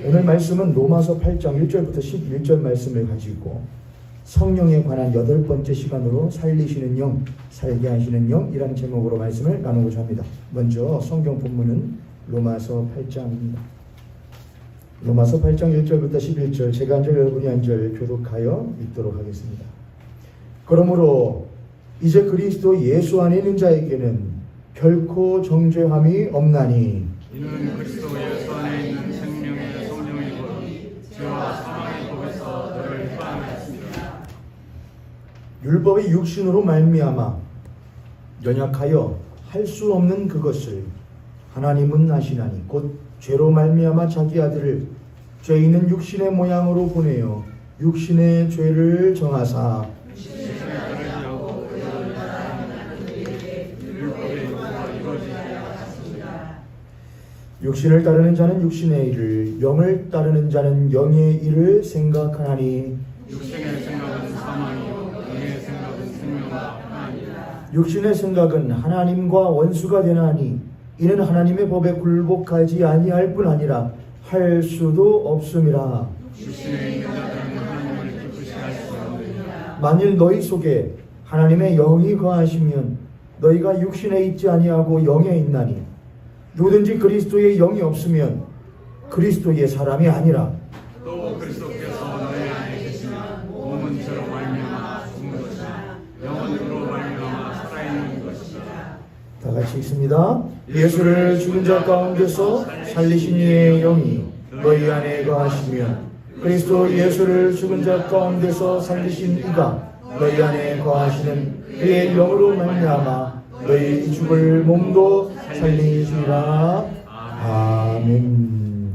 오늘 말씀은 로마서 8장 1절부터 11절 말씀을 가지고 성령에 관한 8번째 시간으로 살리시는 영, 살게 하시는 영이라는 제목으로 말씀을 나누고자 합니다. 먼저 성경 본문은 로마서 8장입니다. 로마서 8장 1절부터 11절, 제가 한 절 여러분이 한 절 교독하여 읽도록 하겠습니다. 그러므로 이제 그리스도 예수 안에 있는 자에게는 결코 정죄함이 없나니 이는 그리스도 예수 안에 있는 생명의 성령이고 죄와 사망의 법에서 너를 해방하였습니다. 율법의 육신으로 말미암아 연약하여 할 수 없는 그것을 하나님은 하시나니 곧 죄로 말미암아 자기 아들을 죄 있는 육신의 모양으로 보내어 육신의 죄를 정하사 육신을 따르는 자는 육신의 일을, 영을 따르는 자는 영의 일을 생각하나니 육신의 생각은 사망이요 영의 생각은 생명과 하나니라. 육신의 생각은 하나님과 원수가 되나니 이는 하나님의 법에 굴복하지 아니할 뿐 아니라 할 수도 없음이라. 육신에 있는 자들은 하나님을 기쁘시 할 수 없느니라. 만일 너희 속에 하나님의 영이 거하시면 너희가 육신에 있지 아니하고 영에 있나니 누구든지 그리스도의 영이 없으면 그리스도의 사람이 아니라. 또 그리스도께서 너희 안에 계시면 몸은 죄로 말미암아 죽은 것이나 영은 의로 말미암아 살아있는 것이라. 다 같이 읽습니다. 예수를 죽은 자 가운데서 살리신 이의 영이 너희 안에 거하시면 그리스도 예수를 죽은 자 가운데서 살리신 이가 너희 안에 거하시는 그의 영으로 말미암아 너희 죽을 몸도 살리시리라. 아멘.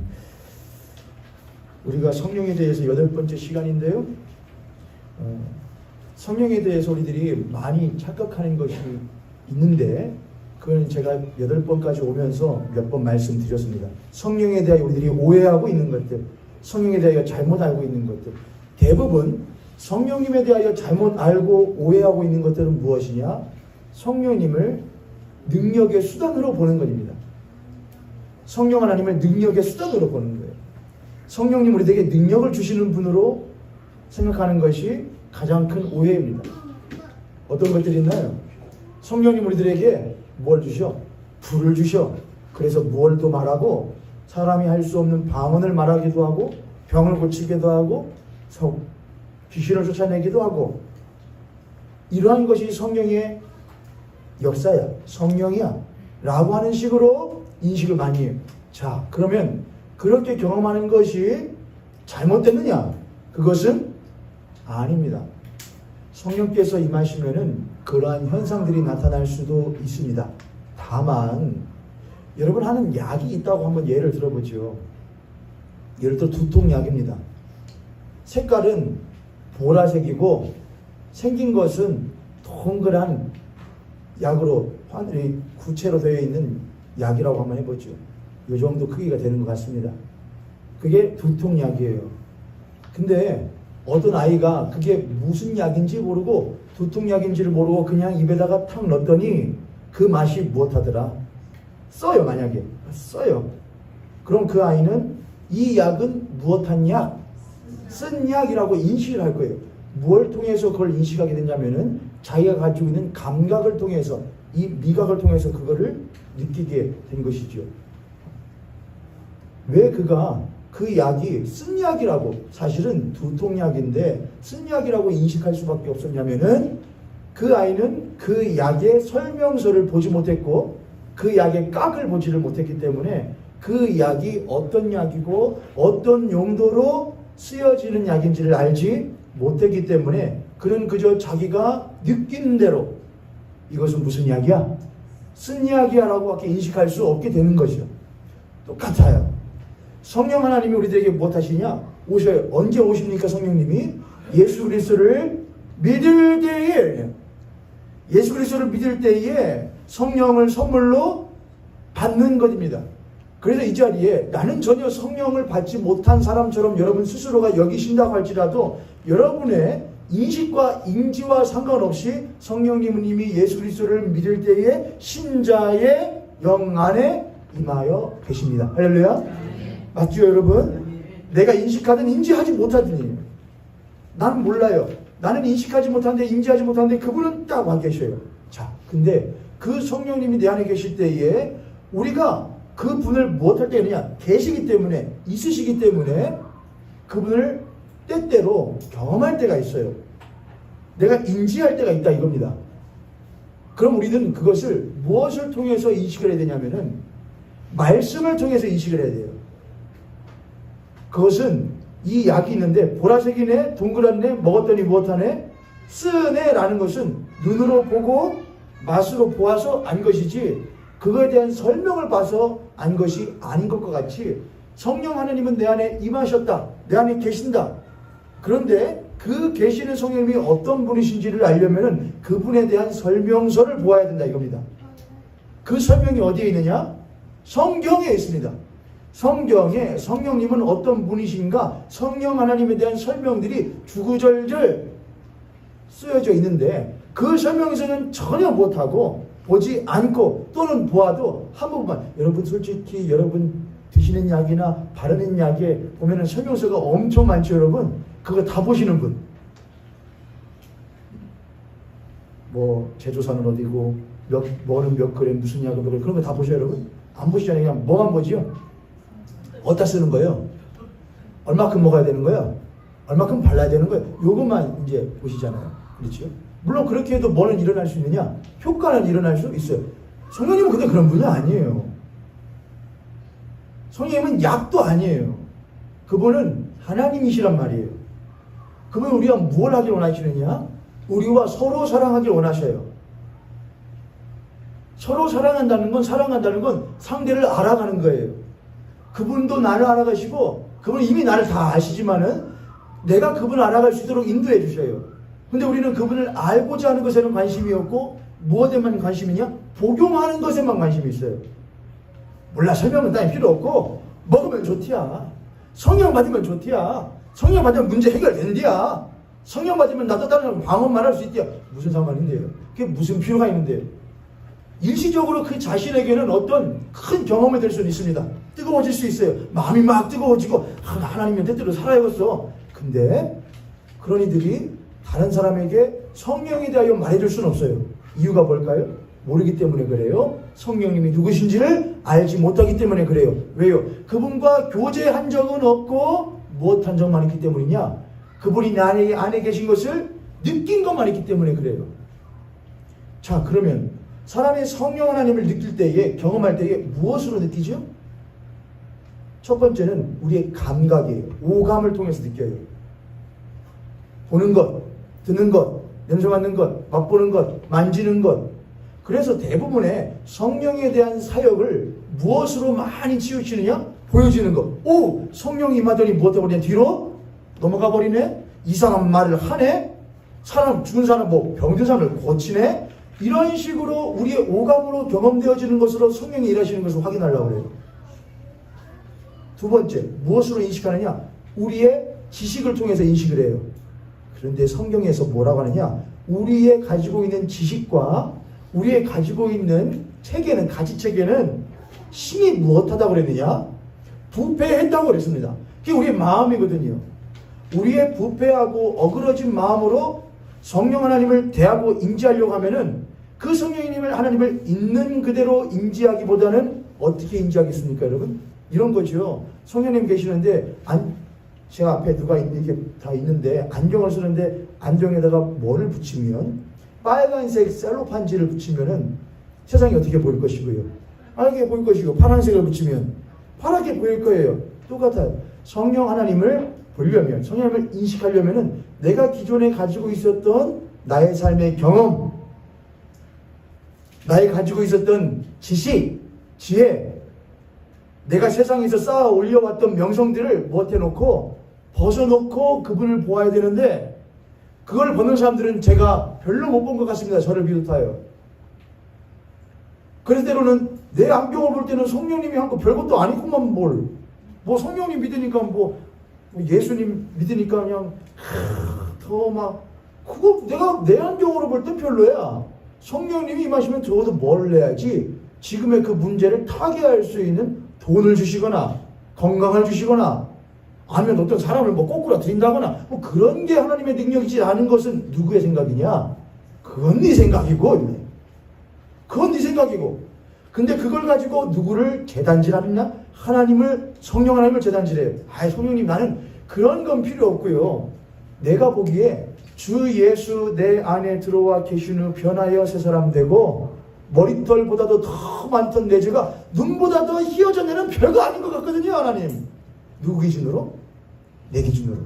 우리가 성령에 대해서 8번째 시간인데요. 성령에 대해서 우리들이 많이 착각하는 것이 있는데 그건 제가 8번까지 오면서 몇 번 말씀드렸습니다. 성령에 대하여 우리들이 오해하고 있는 것들, 성령에 대하여 잘못 알고 있는 것들, 대부분 성령님에 대하여 잘못 알고 오해하고 있는 것들은 무엇이냐? 성령님을 능력의 수단으로 보는 것입니다. 성령 하나님을 능력의 수단으로 보는 거예요. 성령님 우리에게 능력을 주시는 분으로 생각하는 것이 가장 큰 오해입니다. 어떤 것들이 있나요? 성령님 우리들에게 뭘 주셔? 불을 주셔. 그래서 뭘 또 말하고 사람이 할 수 없는 방언을 말하기도 하고 병을 고치기도 하고 귀신을 쫓아내기도 하고 이러한 것이 성령의 역사야, 성령이야 라고 하는 식으로 인식을 많이 해요. 자, 그러면 그렇게 경험하는 것이 잘못됐느냐? 그것은 아닙니다. 성령께서 임하시면은 그러한 현상들이 나타날 수도 있습니다. 다만 여러분 하는 약이 있다고 한번 예를 들어보죠. 예를 들어 두통약입니다. 색깔은 보라색이고 생긴 것은 동그란 약으로 하늘이 구체로 되어 있는 약이라고 한번 해보죠. 이 정도 크기가 되는 것 같습니다. 그게 두통약이에요. 근데 어떤 아이가 그게 무슨 약인지 모르고 두통약인지를 모르고 그냥 입에다가 탁 넣었더니 그 맛이 무엇하더라? 써요. 만약에 써요. 그럼 그 아이는 이 약은 무엇한 약? 쓴 약이라고 인식을 할 거예요. 무엇을 통해서 그걸 인식하게 되냐면은 자기가 가지고 있는 감각을 통해서 이 미각을 통해서 그거를 느끼게 된 것이죠. 왜 그가 그 약이 쓴 약이라고, 사실은 두통약인데 쓴 약이라고 인식할 수밖에 없었냐면은 그 아이는 그 약의 설명서를 보지 못했고 그 약의 깍을 보지를 못했기 때문에 그 약이 어떤 약이고 어떤 용도로 쓰여지는 약인지를 알지 못했기 때문에 그는 그저 자기가 느끼는 대로 이것은 무슨 약이야? 쓴 약이야 라고 밖에 인식할 수 없게 되는 것이죠. 똑같아요. 성령 하나님이 우리들에게 무엇 하시냐? 오셔요. 언제 오십니까? 성령님이 예수 그리스도를 믿을 때에, 예수 그리스도를 믿을 때에 성령을 선물로 받는 것입니다. 그래서 이 자리에 나는 전혀 성령을 받지 못한 사람처럼 여러분 스스로가 여기신다고 할지라도 여러분의 인식과 인지와 상관없이 성령님은 이미 예수 그리스도를 믿을 때에 신자의 영 안에 임하여 계십니다. 할렐루야. 맞죠 여러분? 내가 인식하든 인지하지 못하든 나는 몰라요. 나는 인식하지 못하는데 인지하지 못하는데 그분은 딱 와 계셔요. 자, 근데 그 성령님이 내 안에 계실 때에 우리가 그분을 무엇할 때느냐? 계시기 때문에, 있으시기 때문에 그분을 때때로 경험할 때가 있어요. 내가 인지할 때가 있다 이겁니다. 그럼 우리는 그것을 무엇을 통해서 인식을 해야 되냐면은 말씀을 통해서 인식을 해야 돼요. 그것은 이 약이 있는데 보라색이네, 동그랗네, 먹었더니 무엇하네, 쓰네라는 것은 눈으로 보고 맛으로 보아서 안 것이지 그거에 대한 설명을 봐서 안 것이 아닌 것과 같이 성령 하나님은 내 안에 임하셨다, 내 안에 계신다. 그런데 그 계시는 성령님이 어떤 분이신지를 알려면은 그분에 대한 설명서를 보아야 된다 이겁니다. 그 설명이 어디에 있느냐? 성경에 있습니다. 성경에 성령님은 어떤 분이신가, 성령 하나님에 대한 설명들이 주구절절 쓰여져 있는데 그 설명에서는 전혀 못하고 보지 않고 또는 보아도 한 부분만, 여러분 솔직히 여러분 드시는 약이나 바르는 약에 보면은 설명서가 엄청 많죠. 여러분 그거 다 보시는 분, 뭐 제조사는 어디고 뭐는 몇 그램 무슨 약은 몇 그램, 그런 거 다 보셔요. 여러분 안 보시잖아요. 그냥 뭐만 보지요. 어디다 쓰는 거예요? 얼마큼 먹어야 되는 거야? 얼마큼 발라야 되는 거야? 요것만 이제 보시잖아요. 그렇죠? 물론 그렇게 해도 뭐는 일어날 수 있느냐? 효과는 일어날 수 있어요. 성령님은 근데 그런 분이 아니에요. 성령님은 약도 아니에요. 그분은 하나님이시란 말이에요. 그분은 우리가 무엇을 하길 원하시느냐? 우리와 서로 사랑하길 원하셔요. 서로 사랑한다는 건 상대를 알아가는 거예요. 그분도 나를 알아가시고 그분은 이미 나를 다 아시지만은 내가 그분을 알아갈 수 있도록 인도해 주셔요. 근데 우리는 그분을 알고자 하는 것에는 관심이 없고 무엇에만 관심이냐? 복용하는 것에만 관심이 있어요. 몰라, 설명은 따위 필요 없고 먹으면 좋디야. 성령 받으면 좋디야. 성령 받으면 문제 해결된디야. 성령 받으면 나도 다른 방언만 할 수 있디야. 무슨 상관인데요? 그게 무슨 필요가 있는데요? 일시적으로 그 자신에게는 어떤 큰 경험이 될 수는 있습니다. 뜨거워질 수 있어요. 마음이 막 뜨거워지고 하나님의 뜻대로 살아야겠어. 근데 그런 이들이 다른 사람에게 성령에 대하여 말해줄 수는 없어요. 이유가 뭘까요? 모르기 때문에 그래요. 성령님이 누구신지를 알지 못하기 때문에 그래요. 왜요? 그분과 교제한 적은 없고 무엇한 적만 있기 때문이냐? 그분이 내 안에 계신 것을 느낀 것만 있기 때문에 그래요. 자, 그러면 사람의 성령 하나님을 느낄 때에, 경험할 때에 무엇으로 느끼죠? 첫 번째는 우리의 감각이에요. 오감을 통해서 느껴요. 보는 것, 듣는 것, 냄새 맡는 것, 맛보는 것, 만지는 것. 그래서 대부분의 성령에 대한 사역을 무엇으로 많이 치우치느냐? 보여지는 것. 오! 성령이 임하더니 무엇해 버리냐? 뒤로 넘어가 버리네? 이상한 말을 하네? 사람, 죽은 사람, 병든 사람을 고치네? 이런 식으로 우리의 오감으로 경험되어지는 것으로 성령이 일하시는 것을 확인하려고 해요. 두 번째, 무엇으로 인식하느냐? 우리의 지식을 통해서 인식을 해요. 그런데 성경에서 뭐라고 하느냐? 우리의 가지고 있는 지식과 우리의 가지고 있는 체계는, 가지체계는 힘이 무엇하다고 그랬느냐? 부패했다고 그랬습니다. 그게 우리의 마음이거든요. 우리의 부패하고 어그러진 마음으로 성령 하나님을 대하고 인지하려고 하면은 그 성령님을 하나님을 있는 그대로 인지하기보다는 어떻게 인지하겠습니까, 여러분? 이런 거죠. 성령님 계시는데 제가 앞에 누가 이렇게 다 있는데 안경을 쓰는데 안경에다가 뭐를 붙이면 빨간색 셀로판지를 붙이면은 세상이 어떻게 보일 것이고요. 빨갛게 보일 것이고 파란색을 붙이면 파랗게 보일 거예요. 똑같아요. 성령 하나님을 보려면, 성령님을 인식하려면은 내가 기존에 가지고 있었던 나의 삶의 경험, 나의 가지고 있었던 지식, 지혜, 내가 세상에서 쌓아 올려왔던 명성들을 못해놓고 벗어놓고 그분을 보아야 되는데 그걸 보는 사람들은 제가 별로 못 본 것 같습니다. 저를 비롯하여. 그래서 때로는 내 안경을 볼 때는 성령님이 한 거 별것도 아니구만 뭐 성령님 믿으니까 뭐 예수님 믿으니까 그냥 더 막 그거 내가 내 안경으로 볼 땐 별로야. 성령님이 임하시면 적어도 뭘 내야지 지금의 그 문제를 타개할 수 있는 돈을 주시거나 건강을 주시거나 아니면 어떤 사람을 뭐 거꾸로 드린다거나 뭐 그런 게 하나님의 능력이지 않은 것은 누구의 생각이냐? 그건 네 생각이고, 그건 네 생각이고. 근데 그걸 가지고 누구를 재단질하느냐? 성령 하나님을 재단질해요. 성령님, 나는 그런 건 필요 없고요. 내가 보기에 주 예수 내 안에 들어와 계신 후 변하여 새 사람 되고, 머리털보다도 더 많던 내 죄가 눈보다 더 희어져 내는 별거 아닌 것 같거든요, 하나님. 누구 기준으로? 내 기준으로.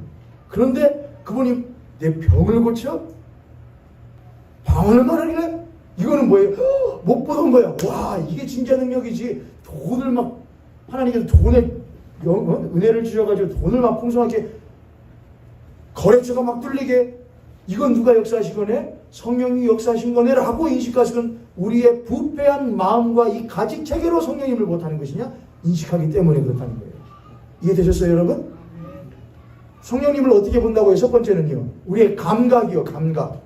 그런데 그분이 내 병을 고쳐? 방언을 말하길래? 이거는 뭐예요? 못 보던 거야. 와, 이게 진짜 능력이지. 돈을 막, 하나님께서 은혜를 주셔가지고 돈을 막 풍성하게, 거래처가 막 뚫리게, 이건 누가 역사하신 거네? 성령이 역사하신 거네라고 인식하시는 우리의 부패한 마음과 이 가지 체계로 성령님을 못하는 것이냐? 인식하기 때문에 그렇다는 거예요. 이해되셨어요, 여러분? 성령님을 어떻게 본다고요? 첫 번째는요, 우리의 감각이요, 감각.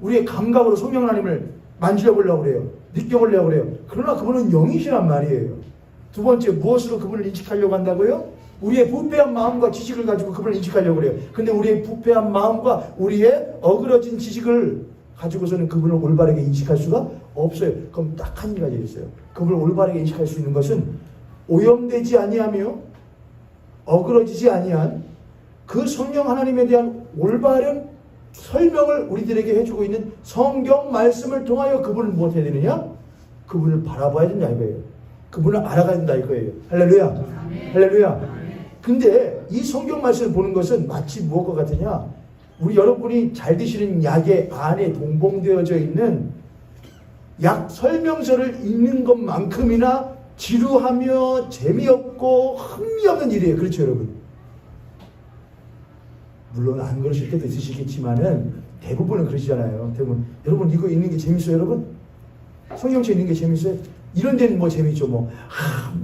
우리의 감각으로 성령 하나님을 만져보려고 그래요. 느껴보려고 그래요. 그러나 그분은 영이시란 말이에요. 두 번째, 무엇으로 그분을 인식하려고 한다고요? 우리의 부패한 마음과 지식을 가지고 그분을 인식하려고 그래요. 근데 우리의 부패한 마음과 우리의 어그러진 지식을 가지고서는 그분을 올바르게 인식할 수가 없어요. 그럼 딱 한 가지 있어요. 그분을 올바르게 인식할 수 있는 것은 오염되지 아니하며 어그러지지 아니한 그 성령 하나님에 대한 올바른 설명을 우리들에게 해주고 있는 성경 말씀을 통하여 그분을 무엇해야 되느냐? 그분을 바라봐야 된다 이거예요. 그분을 알아가야 된다 이거예요. 할렐루야. 할렐루야. 근데 이 성경 말씀을 보는 것은 마치 무엇과 같으냐? 우리 여러분이 잘 드시는 약의 안에 동봉되어져 있는 약 설명서를 읽는 것만큼이나 지루하며 재미없고 흥미없는 일이에요. 그렇죠, 여러분? 물론 안 그러실 때도 있으시겠지만은 대부분은 그러시잖아요. 대부분. 여러분, 이거 읽는 게 재밌어요, 여러분? 성경책 읽는 게 재밌어요? 이런 데는 뭐 재밌죠, 뭐.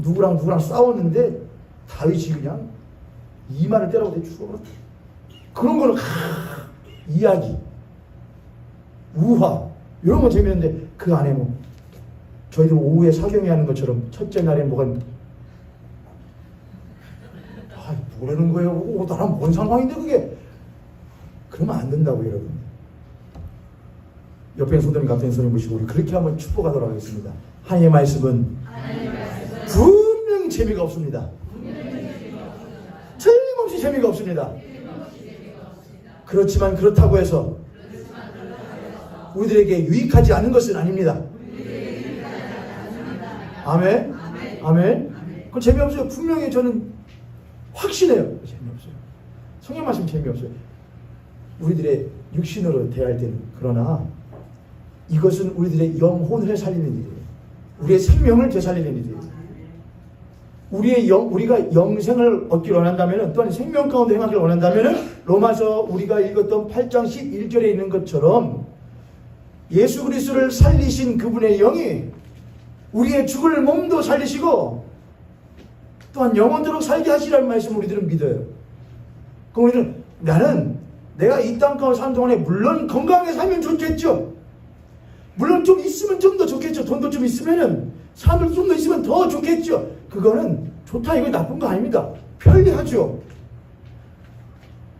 누구랑 싸웠는데 다윗이 그냥 이마를 때라고 죽어버렸다. 그런 거는 이야기, 우화 이런 거 재밌는데 그 안에 뭐 저희들 오후에 사경회 하는 것처럼 첫째 날에 뭐가 뭐라는 거예요? 나랑 뭔 상관인데 그게? 그러면 안 된다고 여러분. 옆에 손님 같은 손님 보시고 우리 그렇게 한번 축복하도록 하겠습니다. 하나님의 말씀은 분명히 재미가 없습니다. 틀림없이 재미가 없습니다. 그렇지만 그렇다고 해서 우리들에게 유익하지 않은 것은 아닙니다. 아멘. 아멘. 그건 재미없어요. 분명히 저는 확신해요. 재미없어요. 성경 말씀 재미없어요. 우리들의 육신으로 대할 때는. 그러나 이것은 우리들의 영혼을 살리는 일이에요. 우리의 생명을 되살리는 일이에요. 우리가 영생을 얻기를 원한다면, 또한 생명 가운데 행하기를 원한다면, 로마서 우리가 읽었던 8장 11절에 있는 것처럼 예수 그리스도를 살리신 그분의 영이 우리의 죽을 몸도 살리시고 또한 영원토록 살게 하시라는 말씀을 우리들은 믿어요. 그럼 우리는 나는 내가 이 땅 가운데 사는 동안에 물론 건강하게 살면 좋겠죠. 물론 좀 있으면 좀 더 좋겠죠. 돈도 좀 있으면은 삶을 좀 더 있으면 더 좋겠죠. 그거는 좋다 이거 나쁜 거 아닙니다. 편리하죠.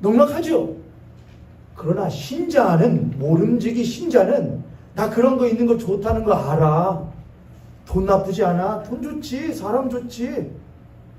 넉넉하죠. 그러나 신자는, 모름지기 신자는 나 그런 거 있는 거 좋다는 거 알아. 돈 나쁘지 않아. 돈 좋지. 사람 좋지.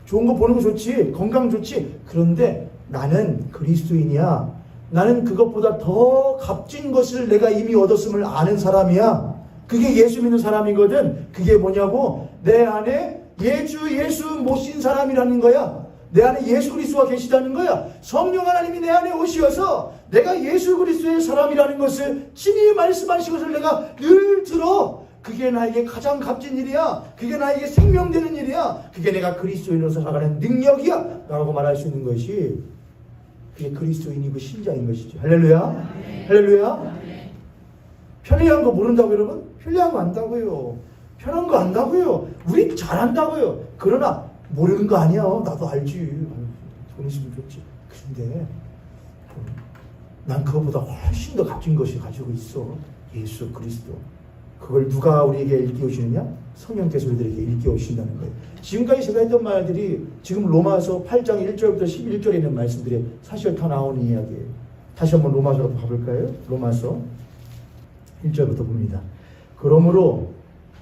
좋은 거 보는 거 좋지. 건강 좋지. 그런데 나는 그리스도인이야. 나는 그것보다 더 값진 것을 내가 이미 얻었음을 아는 사람이야. 그게 예수 믿는 사람이거든. 그게 뭐냐고? 내 안에 예수 모신 사람이라는 거야. 내 안에 예수 그리스도가 계시다는 거야. 성령 하나님이 내 안에 오시어서 내가 예수 그리스도의 사람이라는 것을 친히 말씀하신 것을 내가 늘 들어. 그게 나에게 가장 값진 일이야. 그게 나에게 생명되는 일이야. 그게 내가 그리스도인으로서 살아가는 능력이야 라고 말할 수 있는 것이 그게 그리스도인이고 신자인 것이죠. 할렐루야. 할렐루야. 편리한 거 모른다고 여러분? 편리한 거 안다고요. 편한 거 안다고요. 우리 잘한다고요. 그러나 모르는 거 아니야. 나도 알지. 돈 있으면 좋지. 근데 난 그것보다 훨씬 더 값진 것이 가지고 있어. 예수 그리스도. 그걸 누가 우리에게 일깨우시느냐? 성령께서 우리들에게 일깨우신다는 거예요. 지금까지 제가 했던 말들이 지금 로마서 8장 1절부터 11절에 있는 말씀들이 사실 다 나오는 이야기예요. 다시 한번 로마서로 가볼까요? 로마서 1절부터 봅니다. 그러므로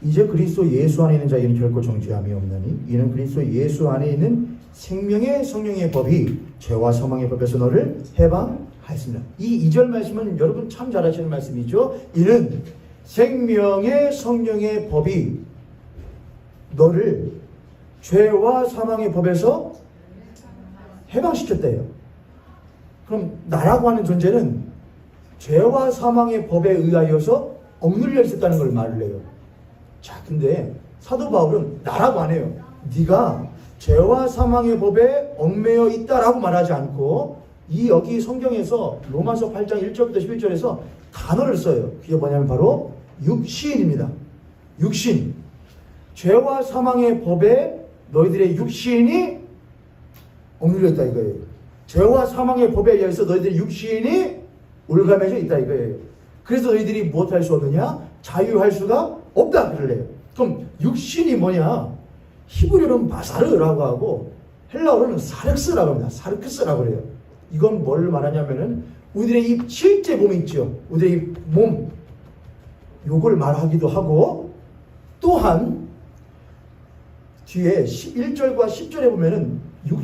이제 그리스도 예수 안에 있는 자에게는 결코 정죄함이 없나니 이는 그리스도 예수 안에 있는 생명의 성령의 법이 죄와 사망의 법에서 너를 해방하였습니다. 이 2절 말씀은 여러분 참 잘 아시는 말씀이죠. 이는 생명의 성령의 법이 너를 죄와 사망의 법에서 해방시켰대요. 그럼 나라고 하는 존재는 죄와 사망의 법에 의하여서 억눌려 있었다는 걸 말을 해요. 자, 근데 사도 바울은 나라고 안 해요. 네가 죄와 사망의 법에 얽매여 있다라고 말하지 않고 여기 성경에서 로마서 8장 1절부터 11절에서 단어를 써요. 그게 뭐냐면 바로 육신입니다. 육신. 죄와 사망의 법에 너희들의 육신이 억눌려 있다 이거예요. 죄와 사망의 법에 의해서 너희들의 육신이 올가매져 있다 이거예요. 그래서 너희들이 무엇할 수 없느냐? 자유할 수가 없다 그럴래요. 그럼 육신이 뭐냐? 히브리어는 바사르라고 하고 헬라어로는 사르크스라고 합니다. 사르크스라고 그래요. 이건 뭘 말하냐면은 우리들의 이 실제 몸이 있죠. 우리들의 이 몸 요걸 말하기도 하고 또한 뒤에 11절과 10절에 보면은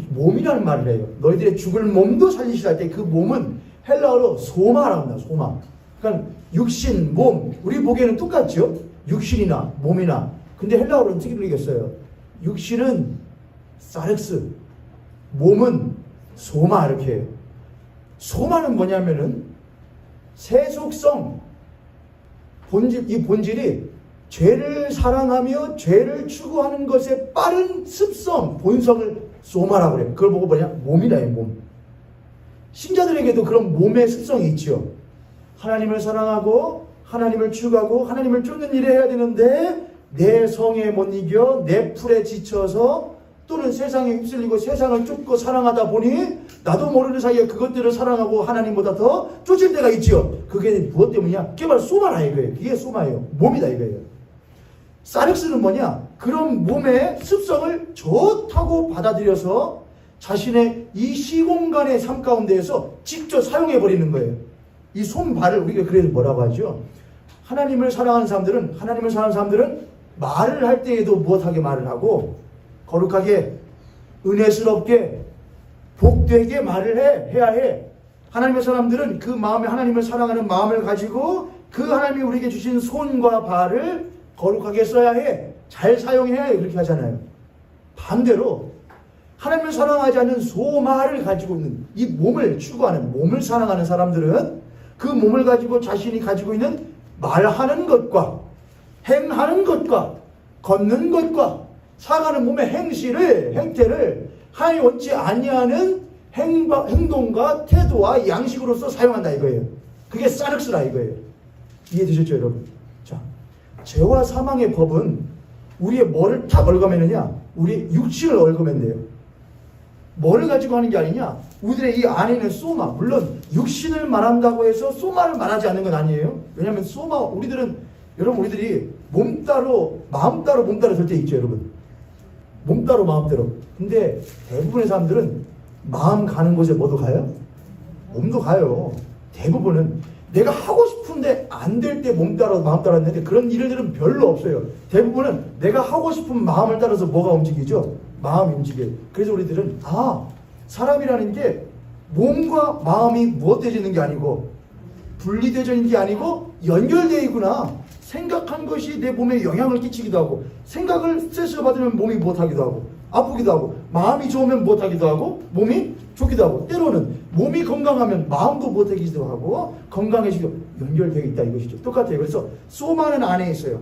몸이라는 말을 해요. 너희들의 죽을 몸도 살리시라 할 때 그 몸은 헬라어로 소마라고 합니다. 소마. 그러니까 육신, 몸 우리 보기에는 똑같죠. 육신이나 몸이나. 근데 헬라어로는 어떻게 부르겠어요? 육신은 사렉스, 몸은 소마 이렇게 해요. 소마는 뭐냐면은 세속성 본질, 이 본질이 죄를 사랑하며 죄를 추구하는 것의 빠른 습성, 본성을 소마라고 그래요. 그걸 보고 뭐냐? 몸이다, 이 몸. 신자들에게도 그런 몸의 습성이 있죠. 하나님을 사랑하고 하나님을 추구하고 하나님을 쫓는 일을 해야 되는데 내 성에 못 이겨 내 풀에 지쳐서 또는 세상에 휩쓸리고 세상을 쫓고 사랑하다 보니 나도 모르는 사이에 그것들을 사랑하고 하나님보다 더 쫓을 때가 있죠. 그게 무엇 때문이냐? 그게 바로 소마라 이거예요. 그게 소마예요. 몸이다 이거예요. 사륵스는 뭐냐? 그런 몸의 습성을 좋다고 받아들여서 자신의 이 시공간의 삶 가운데에서 직접 사용해버리는 거예요. 이 손발을 우리가 그래서 뭐라고 하죠? 하나님을 사랑하는 사람들은 말을 할 때에도 무엇하게 말을 하고 거룩하게 은혜스럽게 복되게 말을 해야 해. 하나님의 사람들은 그 마음에 하나님을 사랑하는 마음을 가지고 그 하나님이 우리에게 주신 손과 발을 거룩하게 써야 해. 잘 사용해야 해. 그렇게 하잖아요. 반대로 하나님을 사랑하지 않는 소마를 가지고 있는 이 몸을 추구하는 몸을 사랑하는 사람들은 그 몸을 가지고 자신이 가지고 있는 말하는 것과 행하는 것과 걷는 것과 살아가는 몸의 행태를 하나님 원치 아니하는 행동과 태도와 양식으로서 사용한다 이거예요. 그게 사륵스라 이거예요. 이해되셨죠 여러분? 자, 죄와 사망의 법은 우리의 뭐를 탁 얽어매느냐? 우리의 육신을 얽어맨대요. 뭐를 가지고 하는 게 아니냐? 우리들의 이 안에 있는 소마, 물론 육신을 말한다고 해서 소마를 말하지 않는 건 아니에요. 왜냐하면 소마, 우리들이 몸 따로 마음 따로 몸 따로 될 때 있죠 여러분. 몸 따로 마음 따로. 근데 대부분의 사람들은 마음 가는 곳에 뭐도 가요? 몸도 가요. 대부분은 내가 하고 싶은데 안 될 때 몸 따라 마음 따라 했는데 그런 일들은 별로 없어요. 대부분은 내가 하고 싶은 마음을 따라서 뭐가 움직이죠? 마음이 움직여요. 그래서 우리들은 사람이라는 게 몸과 마음이 무엇되어지는 게 아니고 분리되어지는 게 아니고 연결되어 있구나. 생각한 것이 내 몸에 영향을 끼치기도 하고 생각을 스트레스를 받으면 몸이 못하기도 하고 아프기도 하고 마음이 좋으면 못하기도 하고 몸이 좋기도 하고 때로는 몸이 건강하면 마음도 못하기도 하고 건강해지고 연결되어 있다 이것이죠. 똑같아요. 그래서 소마는 안에 있어요.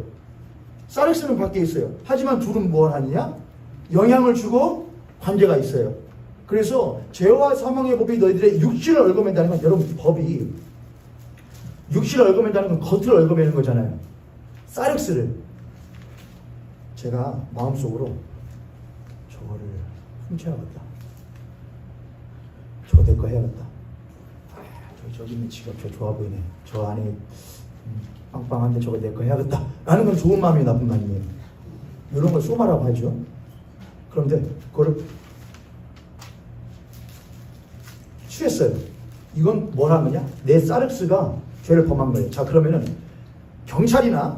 사륵스는 밖에 있어요. 하지만 둘은 뭘 하느냐? 영향을 주고 관계가 있어요. 그래서 죄와 사망의 법이 너희들의 육신을 얽어맨다는 건 여러분 법이 육신을 얽어맨다는 건 겉을 얽어매는 거잖아요. 사륵스를 제가 마음속으로 저거를 훔쳐야겠다. 저거 내거 해야겠다. 저기 있는 지갑 저 좋아 보이네. 저 안에 빵빵한데 저거 내 거 해야겠다 라는 건 좋은 마음이 나쁜 마음이에요. 이런 걸 소마라고 하죠. 그런데 그거를 취했어요. 이건 뭐라는 거냐? 내 사륵스가 죄를 범한 거예요. 자, 그러면은 경찰이나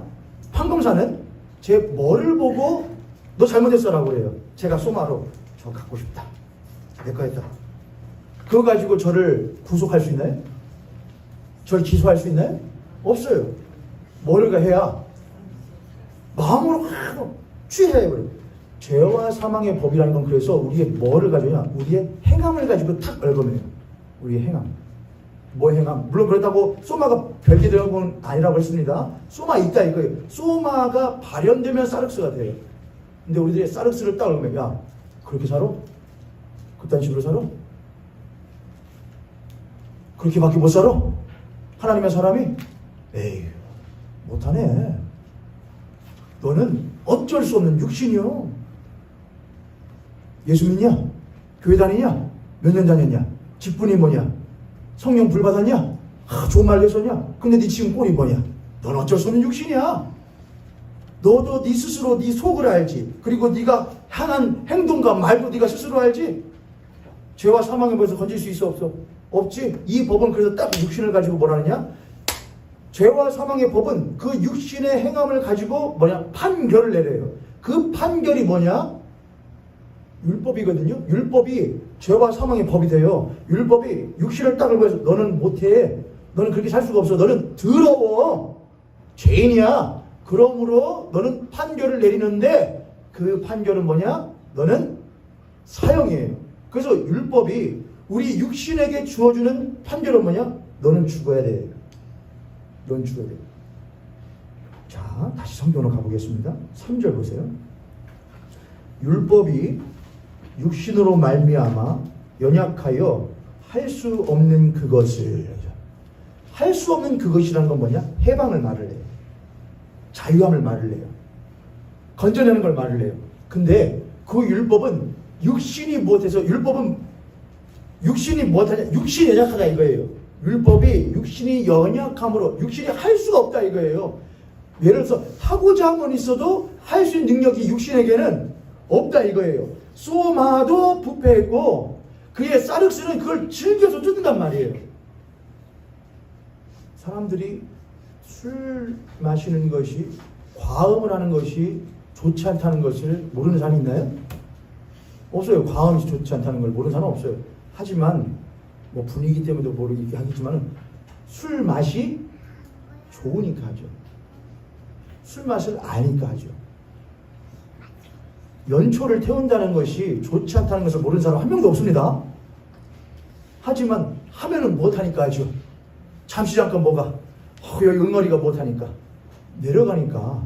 판검사는 제 뭐를 보고 너 잘못했어라고 그래요. 제가 소마로 저 갖고 싶다, 내 거 했다, 그거 가지고 저를 구속할 수 있나요? 저를 기소할 수 있나요? 없어요. 뭐를 해야? 마음으로 취해야 그래요. 죄와 사망의 법이라는 건 그래서 우리의 뭐를 가지고냐? 우리의 행함을 가지고 탁 얽어매요. 우리의 행함. 뭐 행함? 물론 그렇다고 소마가 별개되는 건 아니라고 했습니다. 소마 있다 이거예요. 소마가 발현되면 사륵스가 돼요. 근데 우리들의 사륵스를 딱 얽으면 야, 그렇게 살아? 그딴 식으로 살아? 그렇게밖에 못 살아? 하나님의 사람이? 에이, 못하네. 너는 어쩔 수 없는 육신이요. 예수 믿냐? 교회 다니냐? 몇 년 다녔냐? 직분이 뭐냐? 성령 불 받았냐? 좋은 말 했었냐? 근데 네 지금 꼴이 뭐냐? 넌 어쩔 수 없는 육신이야. 너도 네 스스로 네 속을 알지. 그리고 네가 향한 행동과 말도 네가 스스로 알지. 죄와 사망의 법에서 건질 수 있어 없어? 없지. 이 법은 그래서 딱 육신을 가지고 뭐라느냐? 죄와 사망의 법은 그 육신의 행함을 가지고 뭐냐? 판결을 내려요. 그 판결이 뭐냐? 율법이거든요. 율법이 죄와 사망의 법이 돼요. 율법이 육신을 딱 긁어서 너는 못해. 너는 그렇게 살 수가 없어. 너는 더러워. 죄인이야. 그러므로 너는 판결을 내리는데 그 판결은 뭐냐? 너는 사형이에요. 그래서 율법이 우리 육신에게 주어주는 판결은 뭐냐? 너는 죽어야 돼. 넌 죽어야 돼. 자, 다시 성경으로 가보겠습니다. 3절 보세요. 율법이 육신으로 말미암아 연약하여 할 수 없는 그것을, 할 수 없는 그것이라는 건 뭐냐? 해방을 말을 해요. 자유함을 말을 해요. 건져내는 걸 말을 해요. 근데 그 율법은 육신이 못해서, 율법은 육신이 못하냐? 육신이 연약하다 이거예요. 율법이 육신이 연약함으로 육신이 할 수가 없다 이거예요. 예를 들어서 하고자 하면 있어도 할 수 있는 능력이 육신에게는 없다 이거예요. 소마도 부패했고 그의 사륵스는 그걸 즐겨서 쫓는단 말이에요. 사람들이 술 마시는 것이, 과음을 하는 것이 좋지 않다는 것을 모르는 사람이 있나요? 없어요. 과음이 좋지 않다는 걸 모르는 사람 없어요. 하지만 뭐 분위기 때문에도 모르게 하겠지만 술 맛이 좋으니까 하죠. 술 맛을 아니까 하죠. 연초를 태운다는 것이 좋지 않다는 것을 모르는 사람 한 명도 없습니다. 하지만 하면은 못하니까 하죠. 잠시 잠깐 뭐가 여기 응어리가 못하니까 내려가니까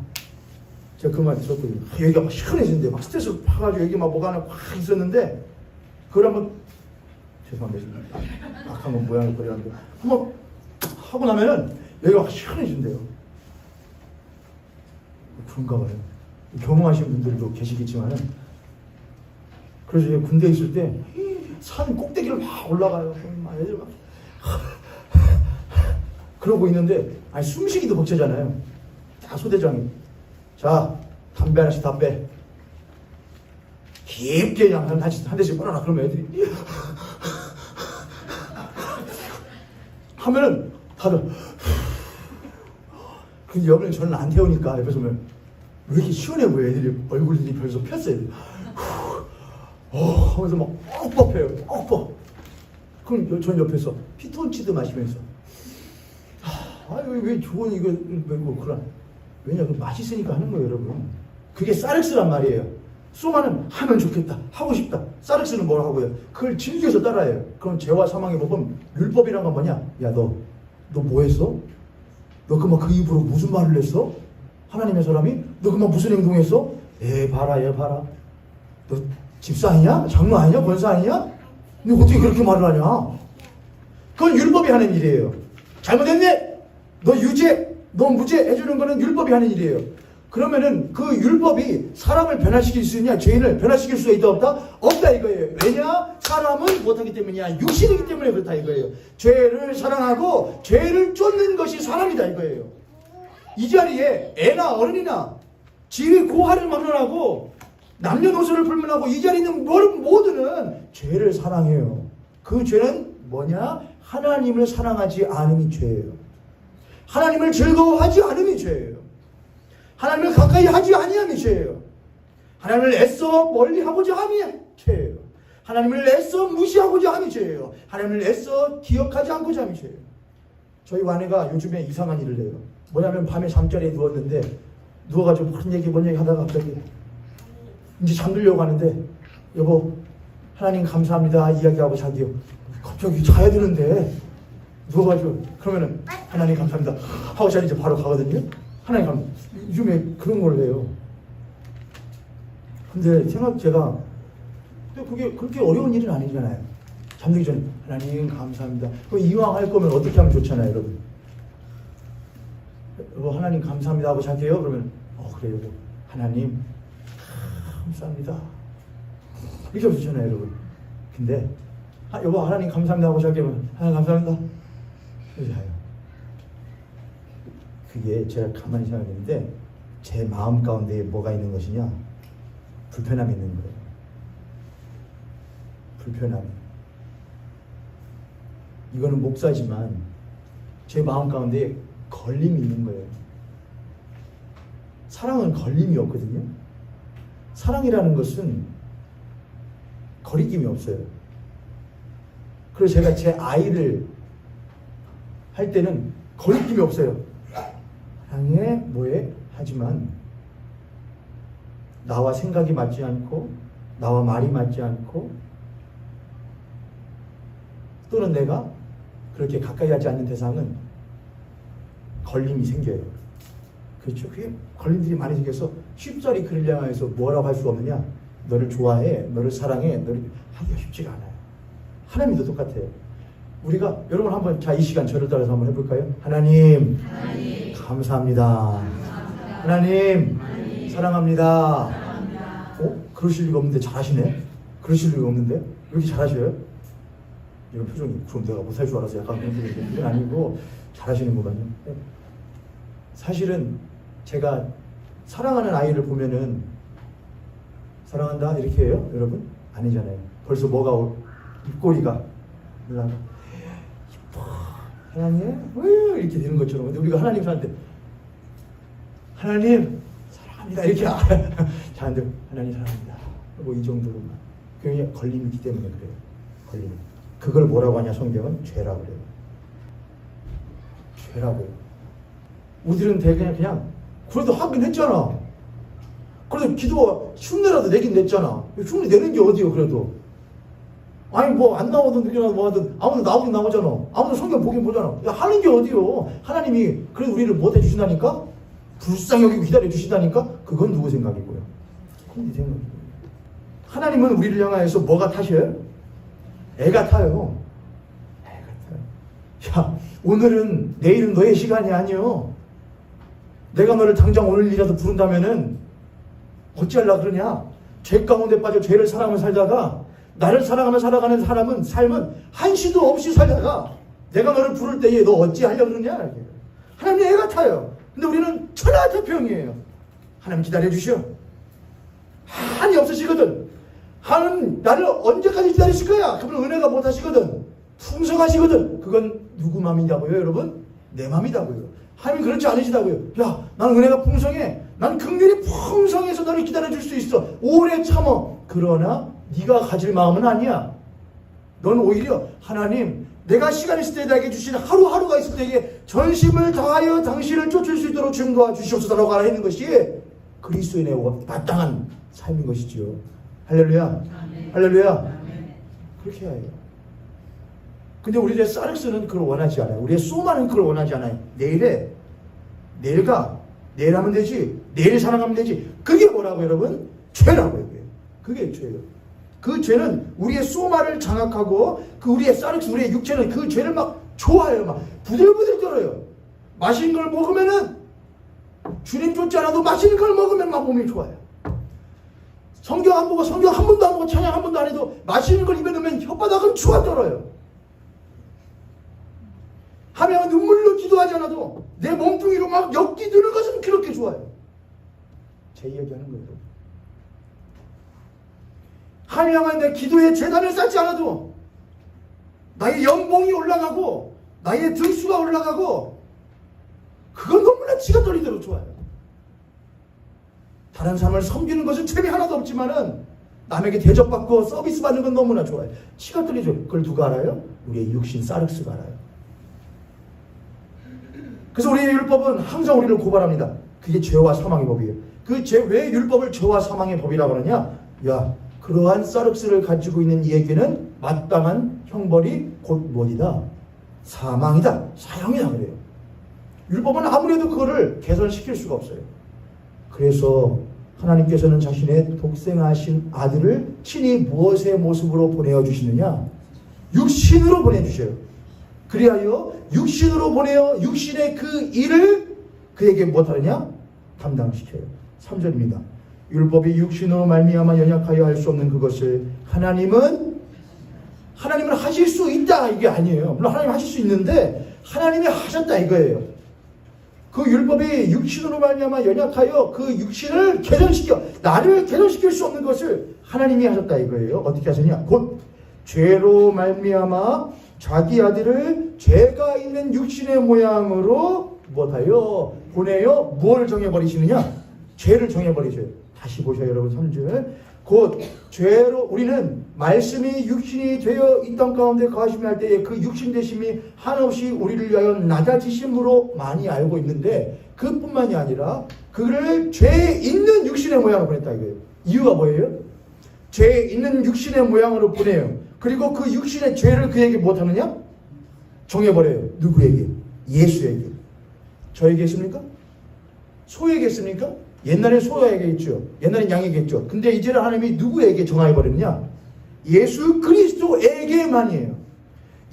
제가 그 말 들었거든요. 여기가 막 시원해지는데 막 스트레스를 파가지고 여기 막 뭐가 하나 확 있었는데 그걸 한번 죄송합니다. 악한 건 모양을 버렸는데 한번 하고 나면은 여기가 확 시원해진대요. 그런가 봐요. 경험하신 분들도 계시겠지만은, 그래서 제가 군대에 있을 때 산 꼭대기를 막 올라가요. 막 애들 막 그러고 있는데, 아니 숨쉬기도 벅차잖아요. 자, 소대장이 자 담배 하나씩 다 빼. 깊게 그냥 한 대씩 빨아라. 그러면 애들이 하면은 다들 근데 여기는 저는 안 태우니까 옆에서 보면 왜 이렇게 시원해 보여. 애들이 얼굴이 별에서 폈어요. 하면서 막 뻑뻑해요. 뻑뻑. 그럼 전 옆에서 피톤치드 마시면서 왜 좋은 이거 뭐 그런, 왜냐 그 맛있으니까 하는 거예요 여러분. 그게 사륵스란 말이에요. 소마는 하면 좋겠다, 하고 싶다. 사륵스는 뭘 하고요? 그걸 즐겨서 따라해요. 그럼 죄와 사망의 법은, 율법이란 건 뭐냐? 야 너 뭐 했어? 너 그 입으로 무슨 말을 했어? 하나님의 사람이? 너 무슨 행동했어? 봐라 너 집사 아니냐? 장로 아니냐? 권사 아니냐? 너 어떻게 그렇게 말을 하냐? 그건 율법이 하는 일이에요. 잘못했네? 너 유죄, 너 무죄 해주는 거는 율법이 하는 일이에요. 그러면은 그 율법이 사람을 변화시킬 수 있냐? 죄인을 변화시킬 수가 있다 없다? 없다 이거예요. 왜냐? 사람은 못하기 때문이야. 육신이기 때문에 그렇다 이거예요. 죄를 사랑하고 죄를 쫓는 것이 사람이다 이거예요. 이 자리에 애나 어른이나 지위 고하를 막론하고 남녀노소를 불문하고 이 자리에 있는 모두는 죄를 사랑해요. 그 죄는 뭐냐? 하나님을 사랑하지 않음이 죄예요. 하나님을 즐거워하지 않음이 죄예요. 하나님을 가까이 하지 아니함이 죄예요. 하나님을 애써 멀리하고자 함이 죄예요. 하나님을 애써 무시하고자 함이 죄예요. 하나님을 애써 기억하지 않고자 함이 죄예요. 저희 아내가 요즘에 이상한 일을 해요. 뭐냐면 밤에 잠자리에 누웠는데 누워가지고 뭔 얘기 하다가 갑자기 이제 잠들려고 하는데 여보 하나님 감사합니다 이야기하고 자기요. 갑자기 자야 되는데 누워가지고 그러면은 하나님 감사합니다 하고 자리 이제 바로 가거든요. 하나님 감사합니다. 요즘에 그런 걸 해요. 근데 제가 근데 그게 그렇게 어려운 일은 아니잖아요. 잠들기 전에 하나님 감사합니다. 그럼 이왕 할 거면 어떻게 하면 좋잖아요, 여러분. 하나님 감사합니다 하고 자게요. 그러면 그래요. 하나님 감사합니다. 이렇게 하면 좋잖아요, 여러분. 근데 여보 하나님 감사합니다 하고 자게요. 하나님 감사합니다. 그래서 자요. 그게 제가 가만히 생각했는데 제 마음 가운데 뭐가 있는 것이냐? 불편함이 있는 거예요. 불편함. 이거는 목사지만 제 마음 가운데 걸림이 있는 거예요. 사랑은 걸림이 없거든요. 사랑이라는 것은 거리낌이 없어요. 그래서 제가 제 아이를 할 때는 거리낌이 없어요. 사랑해 뭐해 하지만 나와 생각이 맞지 않고 나와 말이 맞지 않고 또는 내가 그렇게 가까이 하지 않는 대상은 걸림이 생겨요. 그렇죠? 그게 걸림들이 많이 생겨서 쉽사리 그를 향해서 뭐라고 할 수 없느냐? 너를 좋아해, 너를 사랑해, 너를 하기가 쉽지가 않아요. 하나님도 똑같아요. 우리가 여러분 한번 이 시간 저를 따라서 한번 해볼까요? 하나님. 감사합니다. 하나님. 사랑합니다. 그러실 리가 없는데 잘하시네? 그러실 리가 없는데? 왜 이렇게 잘하셔요? 이런 표정이 그럼 내가 못할 줄 알아서 약간 그런 표정인데 그게 아니고 잘하시는 거거든요. 사실은 제가 사랑하는 아이를 보면은 사랑한다 이렇게 해요? 여러분? 아니잖아요. 벌써 뭐가 입꼬리가 올라가 이뻐 사랑해? 이렇게 되는 것처럼. 근데 우리가 하나님한테 하나님 사랑합니다 이렇게 자는데 하나님 사랑합니다 뭐 이 정도로만 그게 걸림이 있기 때문에 그래요. 걸림. 그걸 뭐라고 하냐 성경은? 죄라고 그래요. 죄라고. 우리들은 되게 그냥 그래도 하긴 했잖아. 그래도 기도 흉내라도 내긴 냈잖아. 흉내 내는 게 어디요 그래도. 아니 뭐 안 나오든 그게 뭐 하든 아무도 나오긴 나오잖아. 아무도 성경 보긴 보잖아. 야, 하는 게 어디요. 하나님이 그래도 우리를 못 해주신다니까? 불쌍히 여기고 기다려 주신다니까? 그건 누구 생각이고요? 그건 네 생각이고요. 하나님은 우리를 향하여서 뭐가 타셔요? 애가 타요. 애가 타요. 야, 오늘은 내일은 너의 시간이 아니요. 내가 너를 당장 오늘이라도 부른다면은 어찌하려고 그러냐? 죄 가운데 빠져 죄를 사랑하며 살다가 나를 사랑하며 살아가는 사람은 삶은 한시도 없이 살다가 내가 너를 부를 때에 너 어찌하려고 그러냐? 하나님 애 같아요. 근데 우리는 천하태평이에요. 하나님 기다려주시오. 한이 없으시거든. 하나님 나를 언제까지 기다리실 거야? 그분 은혜가 못하시거든. 풍성하시거든. 그건 누구 맘이냐고요 여러분? 내 맘이다고요. 하나님 그렇지 않으시다고요. 야, 나는 은혜가 풍성해. 난 긍휼이 풍성해서 너를 기다려줄 수 있어. 오래 참어. 그러나 네가 가질 마음은 아니야. 넌 오히려 하나님 내가 시간 있을 때 나에게 주신 하루하루가 있을 때에 전심을 다하여 당신을 쫓을 수 있도록 증거해 주시옵소서라고 하는 것이 그리스도인의 마땅한 삶인 것이죠. 할렐루야. 아멘. 할렐루야. 아멘. 그렇게 해야 해요. 근데 우리의 사르스는 그걸 원하지 않아요. 우리의 소마는 그걸 원하지 않아요. 내일 하면 되지. 내일 사랑하면 되지. 그게 뭐라고 여러분? 죄라고요. 그게 죄예요. 그 죄는 우리의 소마를 장악하고 그 우리의 사르스, 우리의 육체는 그 죄를 막 좋아해요. 막 부들부들 떨어요. 맛있는 걸 먹으면은 주님 쫓지 않아도 맛있는 걸 먹으면 막 몸이 좋아요. 성경 안 보고 성경 한 번도 안 보고 찬양 한 번도 안 해도 맛있는 걸 입에 넣으면 혓바닥은 추가 떨어요. 함양은 눈물로 기도하지 않아도 내 몸뚱이로 막 엮이드는 것은 그렇게 좋아요. 제 이야기하는 거예요. 함양은 내 기도에 재단을 쌓지 않아도 나의 연봉이 올라가고 나의 등수가 올라가고 그건 너무나 지가 떨리대로 좋아요. 다른 사람을 섬기는 것은 재미 하나도 없지만은 남에게 대접받고 서비스 받는 건 너무나 좋아요. 치가 떨리죠. 그걸 누가 알아요? 우리의 육신 사륵스가 알아요. 그래서 우리의 율법은 항상 우리를 고발합니다. 그게 죄와 사망의 법이에요. 왜 율법을 죄와 사망의 법이라고 하느냐? 야, 그러한 사륵스를 가지고 있는 이에게는 마땅한 형벌이 곧 뭐이다? 사망이다. 사형이다 그래요. 율법은 아무래도 그거를 개선시킬 수가 없어요. 그래서 하나님께서는 자신의 독생하신 아들을 친히 무엇의 모습으로 보내어 주시느냐? 육신으로 보내주셔요. 그리하여 육신으로 보내어 육신의 그 일을 그에게 무엇하느냐? 담당시켜요. 3절입니다. 율법이 육신으로 말미암아 연약하여 할 수 없는 그것을 하나님은 하실 수 있다 이게 아니에요. 물론 하나님 하실 수 있는데 하나님이 하셨다 이거예요. 그 율법이 육신으로 말미암아 연약하여 그 육신을 개선시켜 나를 개선시킬 수 없는 것을 하나님이 하셨다 이거예요. 어떻게 하셨냐? 곧 죄로 말미암아 자기 아들을 죄가 있는 육신의 모양으로 뭐하여 보내어 뭘 정해버리시느냐? 죄를 정해버리셔요. 다시 보셔요 여러분 3절. 곧 죄로 우리는 말씀이 육신이 되어 이 땅 가운데 거하심을 할 때에 그 육신 되심이 한없이 우리를 위하여 낮아지심으로 많이 알고 있는데 그뿐만이 아니라 그를 죄 있는 육신의 모양으로 보냈다 이거예요. 이유가 뭐예요? 죄 있는 육신의 모양으로 보내요. 그리고 그 육신의 죄를 그에게 못하느냐? 정해버려요. 누구에게? 예수에게. 저에게 했습니까? 소에게 했습니까? 옛날에 소에게 했죠. 옛날엔 양에게 했죠. 근데 이제는 하나님이 누구에게 정하여버렸냐? 예수 그리스도에게만이에요.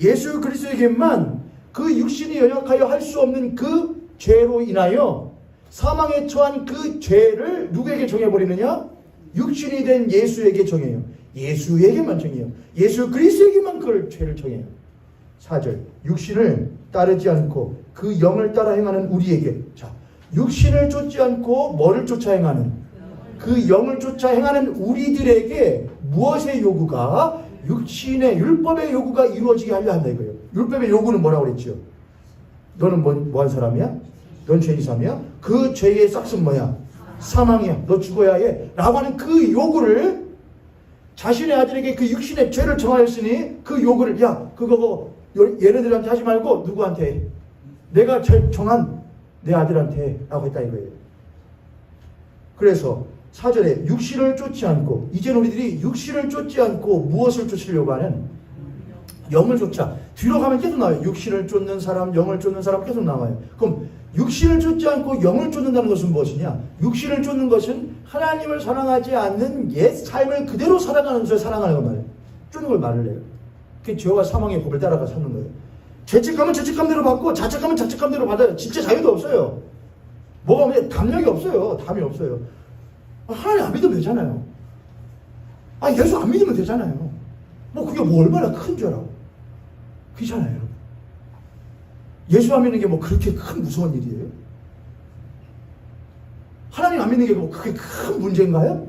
예수 그리스도에게만 그 육신이 연약하여 할 수 없는 그 죄로 인하여 사망에 처한 그 죄를 누구에게 정해버리느냐? 육신이 된 예수에게 정해요. 예수에게만 정해요. 예수 그리스도에게만 그 죄를 정해요. 4절. 육신을 따르지 않고 그 영을 따라 행하는 우리에게. 자, 육신을 쫓지 않고 뭐를 쫓아 행하는? 그 영을 쫓아 행하는 우리들에게 무엇의 요구가? 육신의 율법의 요구가 이루어지게 하려 한다 이거예요. 율법의 요구는 뭐라고 그랬죠? 너는 뭐한 사람이야? 넌 죄인 사람이야? 그 죄의 싹은 뭐야? 사망이야. 너 죽어야 해. 라고 하는 그 요구를 자신의 아들에게 그 육신의 죄를 정하였으니 그 요구를 야 그거 얘네들한테 하지 말고 누구한테 해? 내가 정한 내 아들한테 라고 했다 이거예요. 그래서 4절에 육신을 쫓지 않고 이제는 우리들이 육신을 쫓지 않고 무엇을 쫓으려고 하는? 영을 쫓아. 뒤로 가면 계속 나와요. 육신을 쫓는 사람, 영을 쫓는 사람 계속 나와요. 그럼 육신을 쫓지 않고 영을 쫓는다는 것은 무엇이냐? 육신을 쫓는 것은 하나님을 사랑하지 않는 옛 삶을 그대로 살아가는 것을 사랑하는 것 말이에요. 쫓는 걸 말을 해요. 그게 죄와 사망의 법을 따라가 사는 거예요. 죄책감은 죄책감대로 받고 자책감은 자책감대로 받아요. 진짜 자유도 없어요. 뭐가 없냐? 담력이 없어요. 담이 없어요. 하나님 안 믿으면 되잖아요. 예수 안 믿으면 되잖아요. 뭐 그게 뭐 얼마나 큰 죄라고. 그렇잖아요, 여러분. 예수 안 믿는 게 뭐 그렇게 큰 무서운 일이에요? 하나님 안 믿는 게 뭐 그게 큰 문제인가요?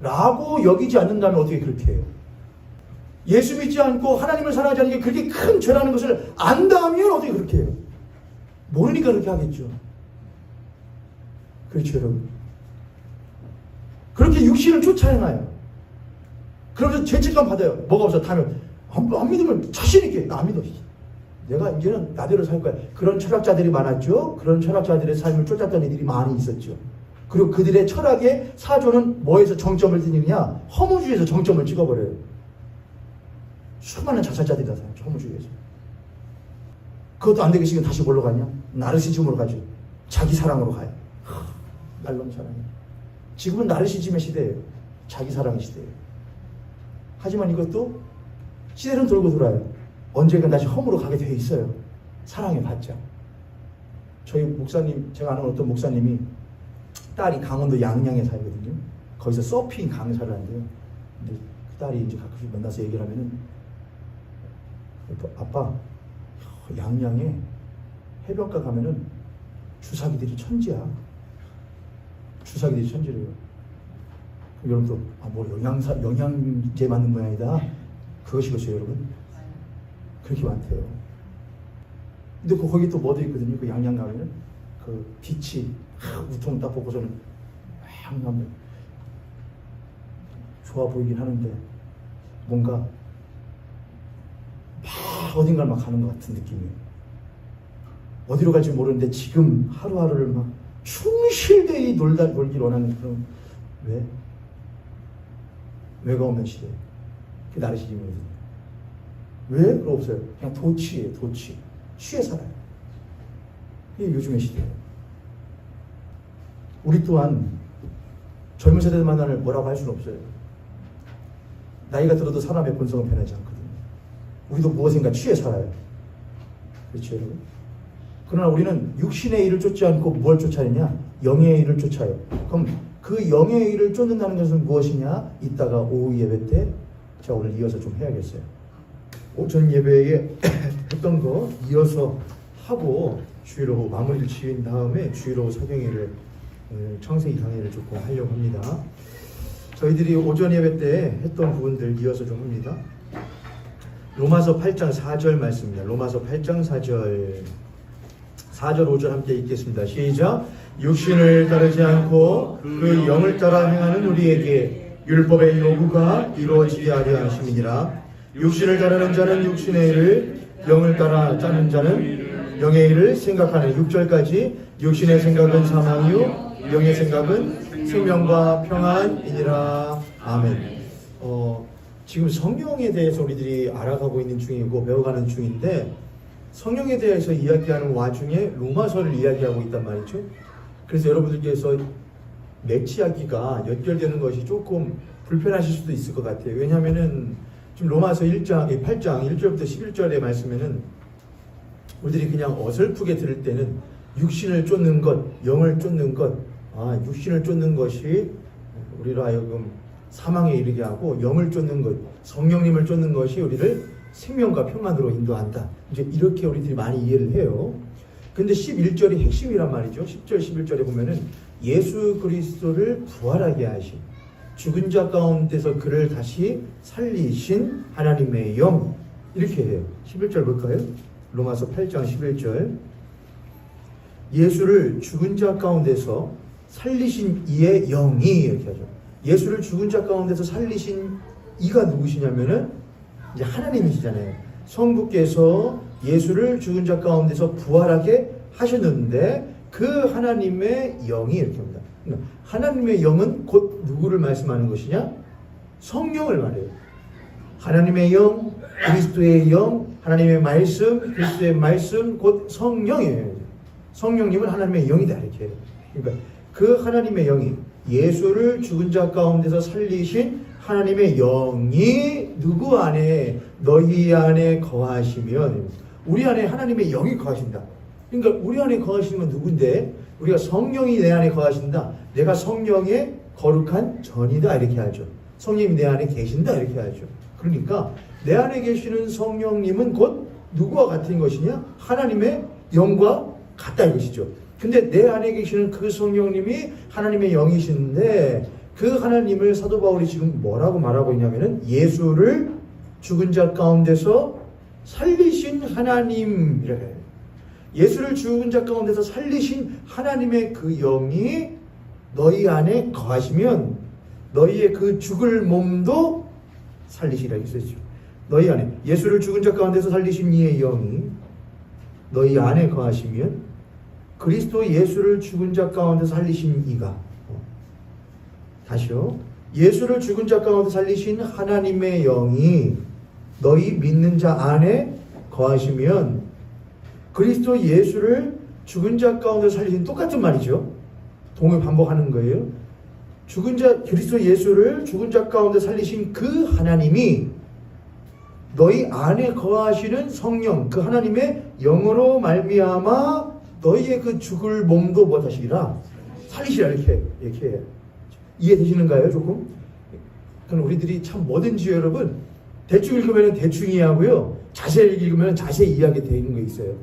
라고 여기지 않는다면 어떻게 그렇게 해요? 예수 믿지 않고 하나님을 사랑하지 않는 게 그렇게 큰 죄라는 것을 안다면 어떻게 그렇게 해요? 모르니까 그렇게 하겠죠. 그렇죠, 여러분. 그렇게 육신을 쫓아 행하여. 그러면서 죄책감 받아요. 뭐가 없어? 다면 안 믿으면 자신 있게 나 안 믿어. 내가 이제는 나대로 살 거야. 그런 철학자들이 많았죠. 그런 철학자들의 삶을 쫓았던 이들이 많이 있었죠. 그리고 그들의 철학의 사조는 뭐에서 정점을 찍느냐? 허무주의에서 정점을 찍어버려요. 수많은 자살자들이 다 허무주의에서. 그것도 안 되겠으면 다시 뭘로 가냐? 나르시즘으로 가죠. 자기 사랑으로 가요. 날 너무 사랑해. 지금은 나르시즘의 시대예요. 자기 사랑의 시대예요. 하지만 이것도 시대는 돌고 돌아요. 언젠가 다시 험으로 가게 돼 있어요. 사랑에 받자. 저희 목사님, 제가 아는 어떤 목사님이 딸이 강원도 양양에 살거든요. 거기서 서핑 강사를 한대요. 근데 그 딸이 이제 가끔씩 만나서 얘기를 하면은 아빠 그 양양에 해변가 가면은 주사기들이 천지야. 주사기들이 천지래요. 여러분도 뭐 영양제 맞는 모양이다. 그것이겠어요, 여러분. 그렇게 많대요. 근데 거기 또 뭐도 있거든요. 그 양양 가면은 그 빛이 우통 딱 보고서는 막 하면 좋아 보이긴 하는데 뭔가 막 어딘가를 막 가는 것 같은 느낌이에요. 어디로 갈지 모르는데 지금 하루하루를 막 충실되이 놀길 원하는 그런 왜가 없는 시대. 그게 나르시즘이거든요. 왜? 그거 없어요. 그냥 도취예요. 도취. 취해 살아요. 이게 요즘의 시대예요. 우리 또한 젊은 세대들 만나는 뭐라고 할 수는 없어요. 나이가 들어도 사람의 본성은 변하지 않거든요. 우리도 무엇인가 취해 살아요. 그렇죠, 여러분? 그러나 우리는 육신의 일을 쫓지 않고 뭘 쫓아내냐? 영의 일을 쫓아요. 그럼 그 영의 일을 쫓는다는 것은 무엇이냐? 이따가 오후 예배 때 제가 오늘 이어서 좀 해야겠어요. 오전 예배에 했던 거 이어서 하고 주일오후 마무리를 지은 다음에 주일오후 사경회를 청세기 강의를 조금 하려고 합니다. 저희들이 오전 예배 때 했던 부분들 이어서 좀 합니다. 로마서 8장 4절 말씀입니다. 로마서 8장 4절 5절 함께 읽겠습니다. 시작. 육신을 따르지 않고 그 영을 따라 행하는 우리에게 율법의 요구가 이루어지게 하려 하심이니라. 육신을 따르는 자는 육신의 일을, 영을 따라 짜는 자는 영의 일을 생각하는. 6절까지 육신의 생각은 사망이요 영의 생각은 생명과 평안이니라. 아멘. 지금 성령에 대해서 우리들이 알아가고 있는 중이고 배워가는 중인데 성령에 대해서 이야기하는 와중에 로마서를 이야기하고 있단 말이죠. 그래서 여러분들께서 매치하기가 연결되는 것이 조금 불편하실 수도 있을 것 같아요. 왜냐하면은 지금 로마서 8장 1절부터 11절의 말씀에는 우리들이 그냥 어설프게 들을 때는 육신을 쫓는 것, 영을 쫓는 것, 육신을 쫓는 것이 우리로 하여금 사망에 이르게 하고 영을 쫓는 것, 성령님을 쫓는 것이 우리를 생명과 평안으로 인도한다. 이제 이렇게 우리들이 많이 이해를 해요. 근데 11절이 핵심이란 말이죠. 10절, 11절에 보면은 예수 그리스도를 부활하게 하신, 죽은 자 가운데서 그를 다시 살리신 하나님의 영, 이렇게 해요. 11절 볼까요? 로마서 8장 11절. 예수를 죽은 자 가운데서 살리신 이의 영이, 이렇게 하죠. 예수를 죽은 자 가운데서 살리신 이가 누구시냐면은 이제 하나님이시잖아요. 성부께서 예수를 죽은 자 가운데서 부활하게 하셨는데 그 하나님의 영이, 이렇게 합니다. 하나님의 영은 곧 누구를 말씀하는 것이냐? 성령을 말해요. 하나님의 영, 그리스도의 영, 하나님의 말씀, 그리스도의 말씀, 곧 성령이에요. 성령님은 하나님의 영이다, 이렇게 해요. 그러니까 그 하나님의 영이 예수를 죽은 자 가운데서 살리신 하나님의 영이 누구 안에, 너희 안에 거하시면, 우리 안에 하나님의 영이 거하신다. 그러니까 우리 안에 거하시는 건 누군데? 우리가 성령이 내 안에 거하신다. 내가 성령의 거룩한 전이다, 이렇게 하죠. 성령님이 내 안에 계신다, 이렇게 하죠. 그러니까 내 안에 계시는 성령님은 곧 누구와 같은 것이냐? 하나님의 영과 같다, 이것이죠. 근데 내 안에 계시는 그 성령님이 하나님의 영이신데 그 하나님을 사도 바울이 지금 뭐라고 말하고 있냐면은 예수를 죽은 자 가운데서 살리신 하나님이라 해요. 예수를 죽은 자 가운데서 살리신 하나님의 그 영이 너희 안에 거하시면 너희의 그 죽을 몸도 살리시라 했었죠. 너희 안에 예수를 죽은 자 가운데서 살리신 이의 영이 너희 안에 거하시면 그리스도 예수를 죽은 자 가운데 살리신 이가, 다시요, 예수를 죽은 자 가운데 살리신 하나님의 영이 너희 믿는 자 안에 거하시면 그리스도 예수를 죽은 자 가운데 살리신, 똑같은 말이죠. 동을 반복하는 거예요. 죽은 자, 그리스도 예수를 죽은 자 가운데 살리신 그 하나님이 너희 안에 거하시는 성령, 그 하나님의 영으로 말미암아 너희의 그 죽을 몸도 무엇하시리라? 살리시라, 이렇게 해요. 이해되시는가요, 조금? 그럼 우리들이 참 뭐든지 여러분, 대충 읽으면 대충 이해하고요. 자세히 읽으면 자세히 이해하게 되는 거 있어요.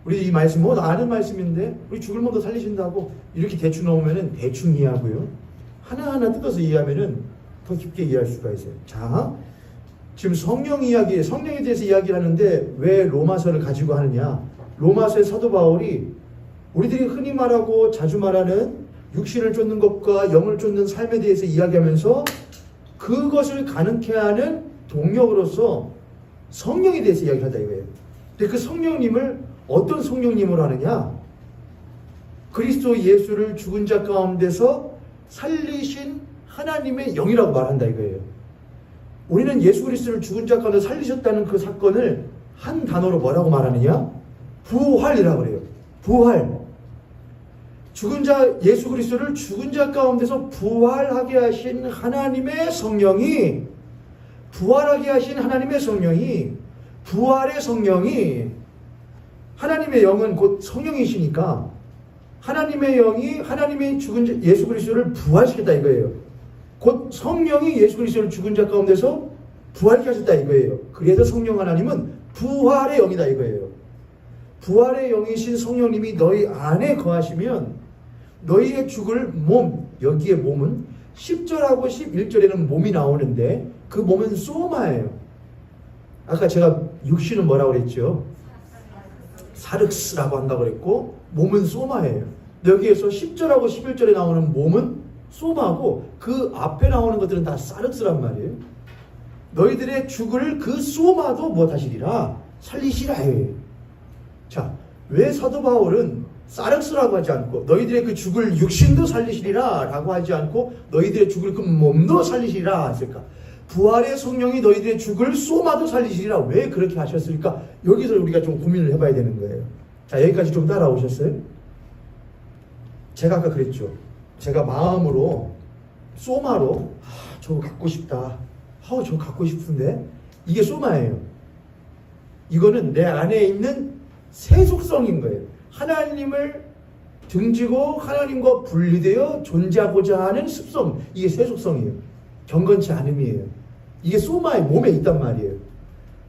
우리 이 말씀 뭐 아는 말씀인데 우리 죽을 몸도 살리신다고 이렇게 대충 넣으면 대충 이해하고요. 하나하나 뜯어서 이해하면 더 깊게 이해할 수가 있어요. 자, 지금 성령에 대해서 이야기를 하는데 왜 로마서를 가지고 하느냐? 로마서의 사도 바울이 우리들이 흔히 말하고 자주 말하는 육신을 쫓는 것과 영을 쫓는 삶에 대해서 이야기하면서 그것을 가능케 하는 동력으로서 성령에 대해서 이야기한다 이거예요. 근데 그 성령님을 어떤 성령님으로 하느냐? 그리스도 예수를 죽은 자 가운데서 살리신 하나님의 영이라고 말한다 이거예요. 우리는 예수 그리스도를 죽은 자 가운데 살리셨다는 그 사건을 한 단어로 뭐라고 말하느냐? 부활이라고 그래요. 부활. 예수 그리스도를 죽은 자 가운데서 부활하게 하신 하나님의 성령이, 부활의 성령이, 하나님의 영은 곧 성령이시니까 하나님의 영이 하나님의 죽은 자, 예수 그리스도를 부활시켰다 이거예요. 곧 성령이 예수 그리스도를 죽은 자 가운데서 부활케 하셨다 이거예요. 그래서 성령 하나님은 부활의 영이다 이거예요. 부활의 영이신 성령님이 너희 안에 거하시면 너희의 죽을 몸, 여기에 몸은 10절하고 11절에는 몸이 나오는데 그 몸은 소마예요. 아까 제가 육신은 뭐라고 그랬죠? 사륵스라고 한다고 그랬고 몸은 소마예요. 여기에서 10절하고 11절에 나오는 몸은 소마고 그 앞에 나오는 것들은 다 사륵스란 말이에요. 너희들의 죽을 그 소마도 무엇하시리라? 살리시라 해. 자, 왜 사도 바울은 사륵스라고 하지 않고 너희들의 그 죽을 육신도 살리시리라 라고 하지 않고 너희들의 죽을 그 몸도 살리시리라 했을까? 부활의 성령이 너희들의 죽을 소마도 살리시리라 왜 그렇게 하셨을까? 여기서 우리가 좀 고민을 해봐야 되는 거예요. 자, 여기까지 좀 따라오셨어요? 제가 아까 그랬죠. 제가 마음으로 소마로 저거 갖고 싶다. 저거 갖고 싶은데 이게 소마예요. 이거는 내 안에 있는 세속성인 거예요. 하나님을 등지고 하나님과 분리되어 존재하고자 하는 습성, 이게 세속성이에요. 경건치 않음이에요. 이게 소마의 몸에 있단 말이에요.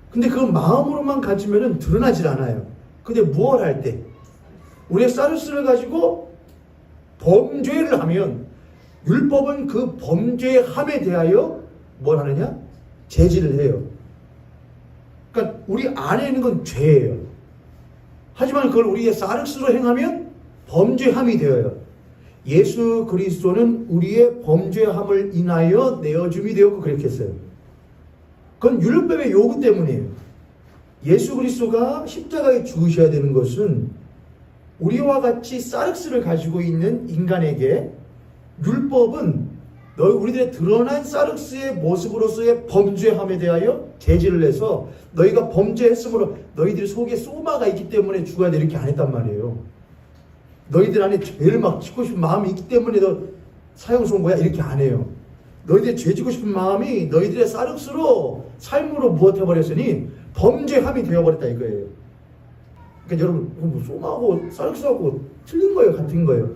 근데 그건 마음으로만 가지면 드러나질 않아요. 근데 무엇 할 때? 우리의 사르스를 가지고 범죄를 하면 율법은 그 범죄함에 대하여 뭘 하느냐? 제지를 해요. 그러니까 우리 안에 있는 건 죄예요. 하지만 그걸 우리의 사륵스로 행하면 범죄함이 되어요. 예수 그리스도는 우리의 범죄함을 인하여 내어줌이 되었고 그렇게 했어요. 그건 율법의 요구 때문이에요. 예수 그리스도가 십자가에 죽으셔야 되는 것은 우리와 같이 사륵스를 가지고 있는 인간에게 율법은 우리들의 드러난 사륵스의 모습으로서의 범죄함에 대하여 제지를 해서 너희가 범죄했으므로 너희들 속에 소마가 있기 때문에 죽어야 돼 이렇게 안 했단 말이에요. 너희들 안에 죄를 막 짓고 싶은 마음이 있기 때문에 너 사형수인 거야 이렇게 안 해요. 너희들의 죄 짓고 싶은 마음이 너희들의 사륵스로 삶으로 무엇해버렸으니 범죄함이 되어버렸다 이거예요. 그러니까 여러분 뭐 소마하고 사륵스하고 틀린 거예요, 같은 거예요?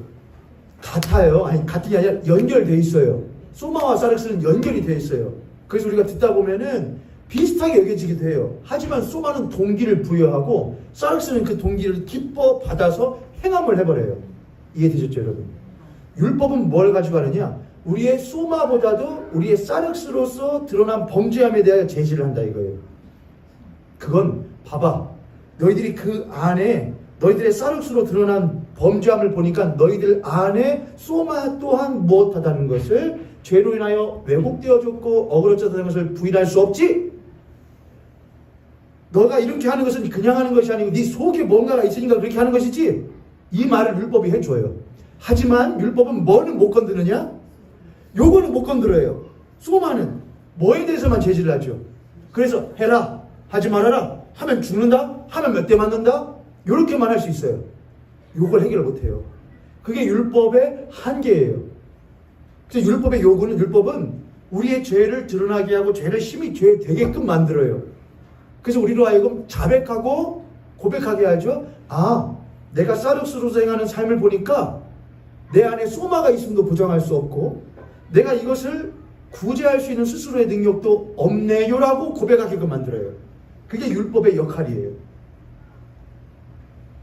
같아요. 아니 같은 게 아니라 연결돼 있어요. 소마와 사륵스는 연결이 돼 있어요. 그래서 우리가 듣다 보면은 비슷하게 여겨지기도 해요. 하지만 소마는 동기를 부여하고 사륵스는 그 동기를 기뻐 받아서 행함을 해버려요. 이해되셨죠 여러분? 율법은 뭘 가지고 하느냐? 우리의 소마보다도 우리의 사륵스로서 드러난 범죄함에 대하여 제지를 한다 이거예요. 그건 봐봐. 너희들이 그 안에 너희들의 사륵스로 드러난 범죄함을 보니까 너희들 안에 소마 또한 무엇하다는 것을 죄로 인하여 왜곡되어졌고 어그러졌다는 것을 부인할 수 없지? 너가 이렇게 하는 것은 그냥 하는 것이 아니고 네 속에 뭔가가 있으니까 그렇게 하는 것이지? 이 말을 율법이 해줘요. 하지만 율법은 뭐는 못 건드느냐? 요거는 못 건드려요. 소마는 뭐에 대해서만 제지를 하죠. 그래서 해라, 하지 말아라, 하면 죽는다, 하면 몇 대 맞는다, 요렇게만 할 수 있어요. 요걸 해결을 못해요. 그게 율법의 한계예요. 그래서 율법은 우리의 죄를 드러나게 하고 죄를 심히 죄 되게끔 만들어요. 그래서 우리로 하여금 자백하고 고백하게 하죠. 내가 사륵스로서 행하는 삶을 보니까 내 안에 소마가 있음도 부정할 수 없고 내가 이것을 구제할 수 있는 스스로의 능력도 없네요라고 고백하게끔 만들어요. 그게 율법의 역할이에요.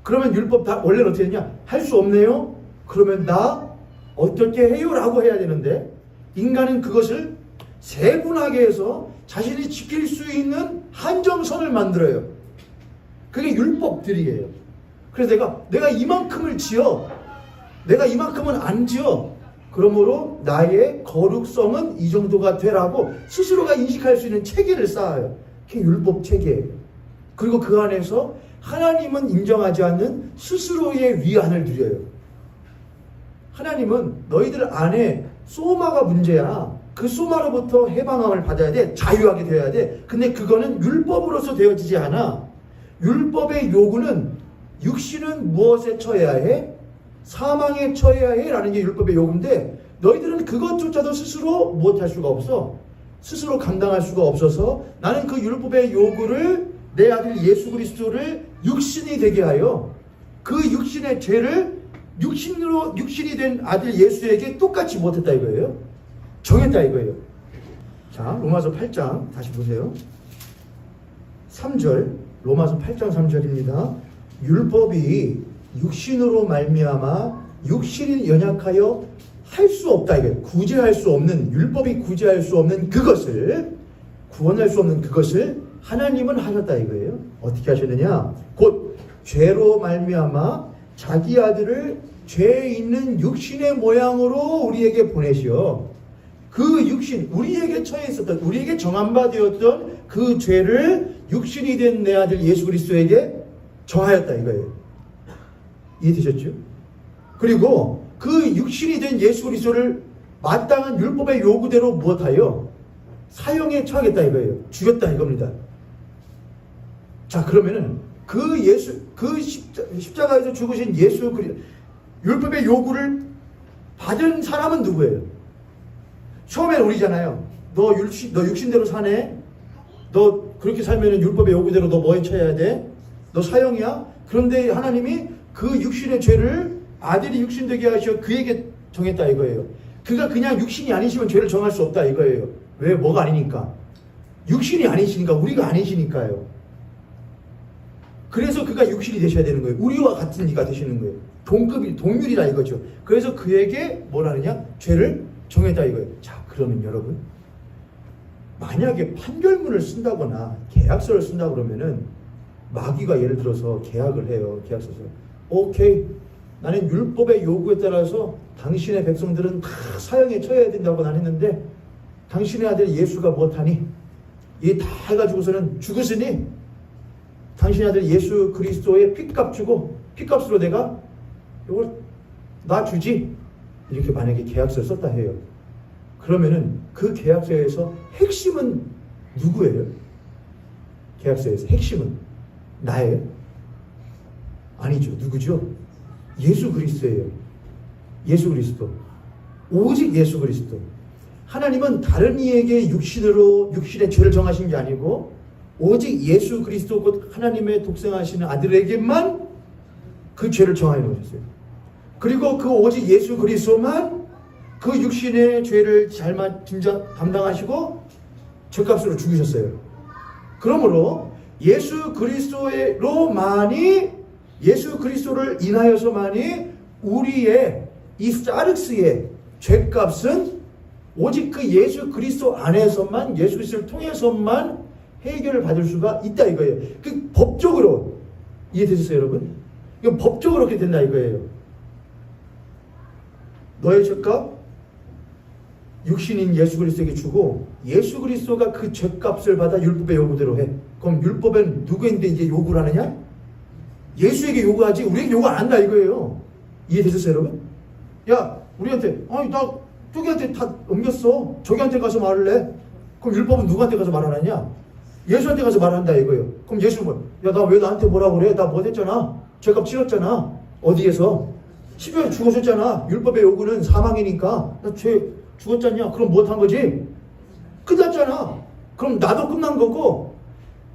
그러면 율법 다 원래는 어떻게 되냐? 할 수 없네요? 그러면 나 어떻게 해요? 라고 해야 되는데 인간은 그것을 세분하게 해서 자신이 지킬 수 있는 한정선을 만들어요. 그게 율법들이에요. 그래서 내가 이만큼을 지어, 내가 이만큼은 안 지어, 그러므로 나의 거룩성은 이 정도가 되라고 스스로가 인식할 수 있는 체계를 쌓아요. 그게 율법 체계예요. 그리고 그 안에서 하나님은 인정하지 않는 스스로의 위안을 누려요. 하나님은 너희들 안에 소마가 문제야. 그 소마로부터 해방함을 받아야 돼. 자유하게 되어야 돼. 근데 그거는 율법으로서 되어지지 않아. 율법의 요구는 육신은 무엇에 처해야 해? 사망에 처해야 해? 라는 게 율법의 요구인데 너희들은 그것조차도 스스로 못할 수가 없어. 스스로 감당할 수가 없어서 나는 그 율법의 요구를 내 아들 예수 그리스도를 육신이 되게 하여 그 육신의 죄를 육신이 된 아들 예수에게 똑같이 못했다 이거예요. 정했다 이거예요. 자, 로마서 8장 다시 보세요. 3절, 로마서 8장 3절입니다. 율법이 육신으로 말미암아 육신이 연약하여 할 수 없다 이거예요. 구제할 수 없는, 율법이 구제할 수 없는 그것을, 구원할 수 없는 그것을 하나님은 하셨다 이거예요. 어떻게 하셨느냐? 곧 죄로 말미암아 자기 아들을 죄 있는 육신의 모양으로 우리에게 보내시어 그 육신, 우리에게 처해 있었던, 우리에게 정한 바 되었던 그 죄를 육신이 된 내 아들 예수 그리스도에게 정하였다 이거예요. 이해되셨죠? 그리고 그 육신이 된 예수 그리스도를 마땅한 율법의 요구대로 무엇하여 사형에 처하겠다 이거예요. 죽였다 이겁니다. 자, 그러면은 그 십자가에서 죽으신 예수 그리스도, 율법의 요구를 받은 사람은 누구예요? 처음엔 우리잖아요. 너 육신대로 사네? 너 그렇게 살면은 율법의 요구대로 너 뭐에 처해야 돼? 너 사형이야? 그런데 하나님이 그 육신의 죄를 아들이 육신 되게 하셔 그에게 정했다 이거예요. 그가 그냥 육신이 아니시면 죄를 정할 수 없다 이거예요. 왜? 뭐가 아니니까. 육신이 아니시니까, 우리가 아니시니까요. 그래서 그가 육신이 되셔야 되는 거예요. 우리와 같은 이가 되시는 거예요. 동률이라 이거죠. 그래서 그에게 뭘 하느냐? 죄를 정했다 이거예요. 자, 그러면 여러분, 만약에 판결문을 쓴다거나 계약서를 쓴다 그러면은 마귀가 예를 들어서 계약을 해요. 계약서에서 오케이, 나는 율법의 요구에 따라서 당신의 백성들은 다 사형에 처해야 된다고 난 했는데 당신의 아들 예수가 못하니 이 다 해가지고서는 죽으시니 당신의 아들 예수 그리스도의 핏값 주고 핏값으로 내가 이걸 나 주지, 이렇게 만약에 계약서를 썼다 해요. 그러면은 그 계약서에서 핵심은 누구예요? 계약서에서 핵심은 나예요? 아니죠. 누구죠? 예수 그리스도예요. 예수 그리스도. 오직 예수 그리스도. 하나님은 다른 이에게 육신의 죄를 정하신 게 아니고 오직 예수 그리스도 곧 하나님의 독생하시는 아들에게만 그 죄를 정하여 놓으셨어요. 그리고 그 오직 예수 그리스도만 그 육신의 죄를 담당하시고 죄값으로 죽으셨어요. 그러므로 예수 그리스도를 인하여서만이 우리의 이 사르스의 죄값은 오직 그 예수 그리스도 안에서만, 예수 그리스도를 통해서만 해결을 받을 수가 있다 이거예요. 그 법적으로 이해되셨어요, 여러분? 이건 법적으로 그렇게 된다 이거예요. 너의 죄값 육신인 예수 그리스도에게 주고 예수 그리스도가 그 죄값을 받아 율법의 요구대로 해. 그럼 율법은 누구인데 이제 요구를 하느냐? 예수에게 요구하지 우리에게 요구 안 한다 이거예요. 이해되셨어요, 여러분? 야, 우리한테 나 저기한테 다 옮겼어. 저기한테 가서 말을 해. 그럼 율법은 누구한테 가서 말하느냐? 예수한테 가서 말한다 이거예요. 그럼 예수는 뭐, 야, 나 왜 나한테 뭐라고 그래? 나 뭐 했잖아. 죄값 치렀잖아. 어디에서? 십자가에 죽으셨잖아. 율법의 요구는 사망이니까 나 죄 죽었잖냐? 그럼 못한 거지? 끝났잖아. 그럼 나도 끝난 거고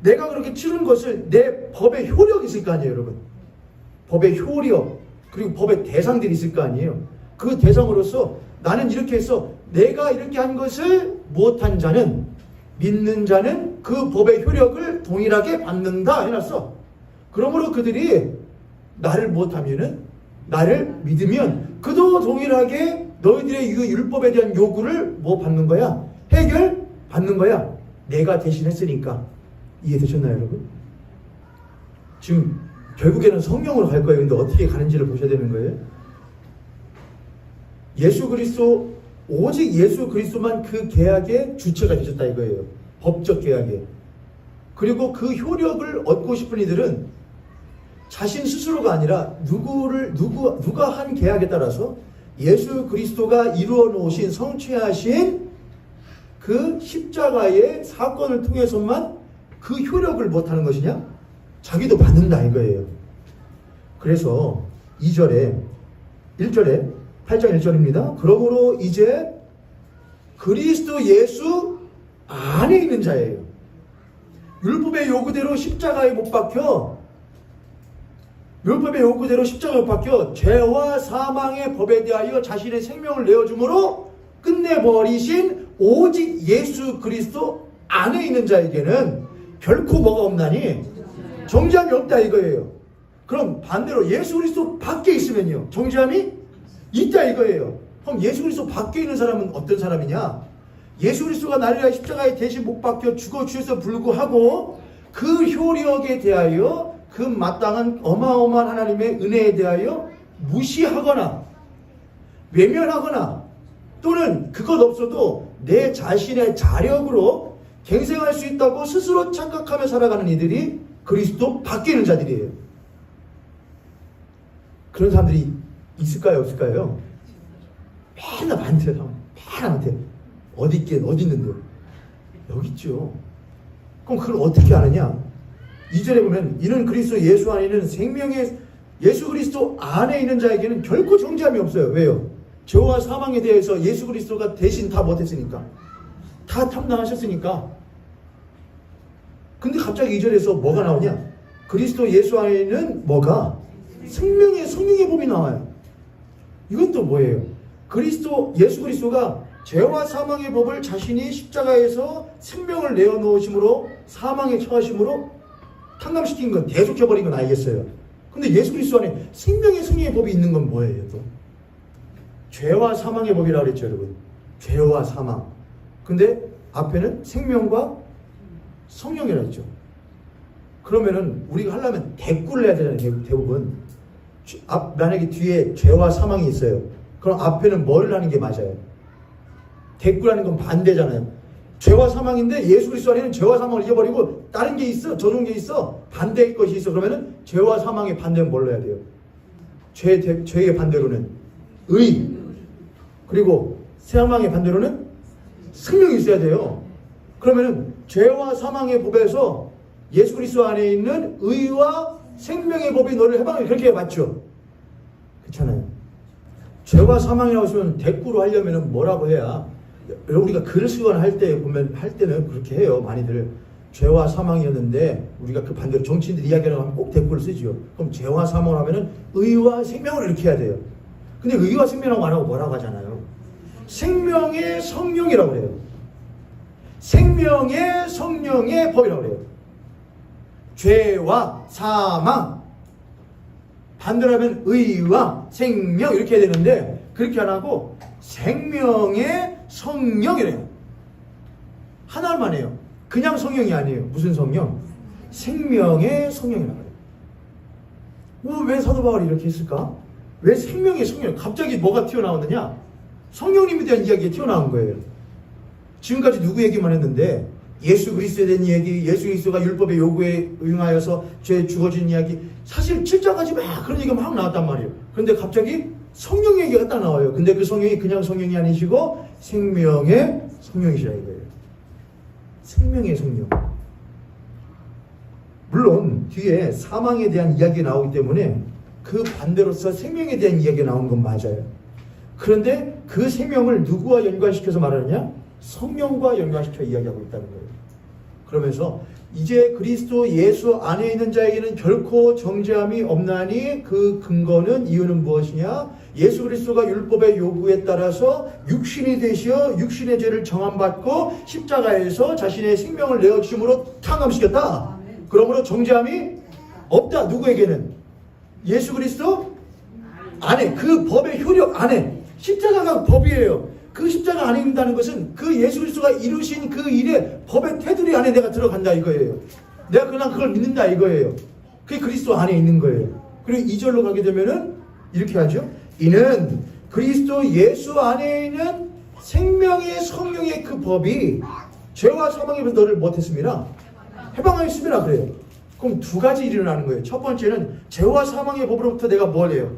내가 그렇게 치른 것을 내 법의 효력이 있을 거 아니에요, 여러분. 법의 효력 그리고 법의 대상들이 있을 거 아니에요. 그 대상으로서 나는 이렇게 해서 내가 이렇게 한 것을 못한 자는, 믿는 자는 그 법의 효력을 동일하게 받는다 해놨어. 그러므로 그들이 나를 못하면은, 나를 믿으면 그도 동일하게 너희들의 이 율법에 대한 요구를 뭐 받는 거야? 해결 받는 거야. 내가 대신했으니까. 이해되셨나요, 여러분? 지금 결국에는 성령으로 갈 거예요. 근데 어떻게 가는지를 보셔야 되는 거예요. 예수 그리스도, 오직 예수 그리스도만 그 계약의 주체가 되셨다 이거예요. 법적 계약에. 그리고 그 효력을 얻고 싶은 이들은 자신 스스로가 아니라 누가 한 계약에 따라서 예수 그리스도가 이루어 놓으신, 성취하신 그 십자가의 사건을 통해서만 그 효력을 못하는 것이냐? 자기도 받는다 이거예요. 그래서 1절에 8장 1절입니다. 그러므로 이제 그리스도 예수 안에 있는 자예요. 율법의 요구대로 십자가에 못 박혀, 율법의 요구대로 십자가에 못 박혀 죄와 사망의 법에 대하여 자신의 생명을 내어줌으로 끝내버리신 오직 예수 그리스도 안에 있는 자에게는 결코 뭐가 없나니? 정죄함이 없다 이거예요. 그럼 반대로 예수 그리스도 밖에 있으면요, 정죄함이 있다 이거예요. 그럼 예수 그리스도 밖에 있는 사람은 어떤 사람이냐? 예수 그리스도가 나를 위하여 십자가에 대신 못 박혀 죽어 주셔서 불구하고 그 효력에 대하여, 그 마땅한 어마어마한 하나님의 은혜에 대하여 무시하거나 외면하거나, 또는 그것 없어도 내 자신의 자력으로 갱생할 수 있다고 스스로 착각하며 살아가는 이들이 그리스도 밖에 있는 자들이에요. 그런 사람들이 있을까요, 없을까요? 맨날 많대요. 맨날 많대. 어디 있긴 어디 있는데? 여기 있죠. 그럼 그걸 어떻게 아느냐? 2절에 보면 이는 그리스도 예수 안에 있는 생명의, 예수 그리스도 안에 있는 자에게는 결코 정죄함이 없어요. 왜요? 죄와 사망에 대해서 예수 그리스도가 대신 다 못했으니까, 다 탐당하셨으니까. 근데 갑자기 2절에서 뭐가 나오냐? 그리스도 예수 안에는 뭐가? 생명의 성령의 법이 나와요. 이건 또 뭐예요? 예수 그리스도가 죄와 사망의 법을 자신이 십자가에서 생명을 내어놓으심으로, 사망에 처하심으로 탕감시킨 건, 대속해버린 건 알겠어요. 근데 예수 그리스도 안에 생명의 성령의 법이 있는 건 뭐예요 또? 죄와 사망의 법이라고 그랬죠 여러분. 죄와 사망. 근데 앞에는 생명과 성령이라고 했죠. 그러면은 우리가 하려면 대꾸를 해야 되잖아요. 대부분 만약에 뒤에 죄와 사망이 있어요. 그럼 앞에는 뭘 하는 게 맞아요? 대꾸라는 건 반대잖아요. 죄와 사망인데 예수 그리스도 안에는 죄와 사망을 잊어버리고 다른 게 있어, 저런 게 있어, 반대의 것이 있어. 그러면은 죄와 사망의 반대는 뭘로 해야 돼요? 죄의 반대로는 의, 그리고 사망의 반대로는 생명이 있어야 돼요. 그러면은 죄와 사망의 법에서 예수 그리스도 안에 있는 의와 생명의 법이 너를 해방해, 그렇게 맞죠? 그렇잖아요. 죄와 사망이라고 하시면 대꾸로 하려면 뭐라고 해야, 우리가 글 쓰거나 할 때는 그렇게 해요. 많이들 죄와 사망이었는데 우리가 그 반대로 정치인들 이야기를 하면 꼭 대꾸를 쓰지요. 그럼 죄와 사망을 하면은 의와 생명을 이렇게 해야 돼요. 근데 의와 생명이라고 안 하고 뭐라고 하잖아요. 생명의 성령이라고 해요. 생명의 성령의 법이라고 해요. 죄와 사망, 반대로 하면 의와 생명 이렇게 해야 되는데 그렇게 안 하고 생명의 성령이래요. 하나만 해요. 그냥 성령이 아니에요. 무슨 성령? 생명의 성령이라고 해요. 왜 사도 바울이 이렇게 했을까? 왜 생명의 성령? 갑자기 뭐가 튀어나오느냐? 성령님에 대한 이야기가 튀어나온 거예요. 지금까지 누구 얘기만 했는데 예수 그리스도에 대한 이야기, 예수 그리스도가 율법의 요구에 응하여서 죄에 죽어진 이야기, 사실 7장까지 막 그런 얘기가 막 나왔단 말이에요. 그런데 갑자기 성령 얘기가 딱 나와요. 근데 그 성령이 그냥 성령이 아니시고 생명의 성령이시라 이거예요. 생명의 성령. 물론 뒤에 사망에 대한 이야기가 나오기 때문에 그 반대로서 생명에 대한 이야기가 나온 건 맞아요. 그런데 그 생명을 누구와 연관시켜서 말하느냐? 성령과 연관시켜 이야기하고 있다는 거예요. 그러면서 이제 그리스도 예수 안에 있는 자에게는 결코 정죄함이 없나니 그 근거는, 이유는 무엇이냐? 예수 그리스도가 율법의 요구에 따라서 육신이 되시어 육신의 죄를 정함받고 십자가에서 자신의 생명을 내어주심으로 탕감시켰다. 그러므로 정죄함이 없다. 누구에게는? 예수 그리스도 안에, 그 법의 효력 안에. 십자가가 법이에요. 그 십자가 안에 있다는 것은 그 예수 그리스도가 이루신 그 일의 법의 테두리 안에 내가 들어간다 이거예요. 내가 그냥 그걸 믿는다 이거예요. 그게 그리스도 안에 있는 거예요. 그리고 2절로 가게 되면은 이렇게 하죠. 이는 그리스도 예수 안에 있는 생명의 성령의 그 법이 죄와 사망의 너를 못했습니다. 해방하였습니다. 그래요. 그럼 두 가지 일이 일어나는 거예요. 첫 번째는 죄와 사망의 법으로부터 내가 뭘 해요?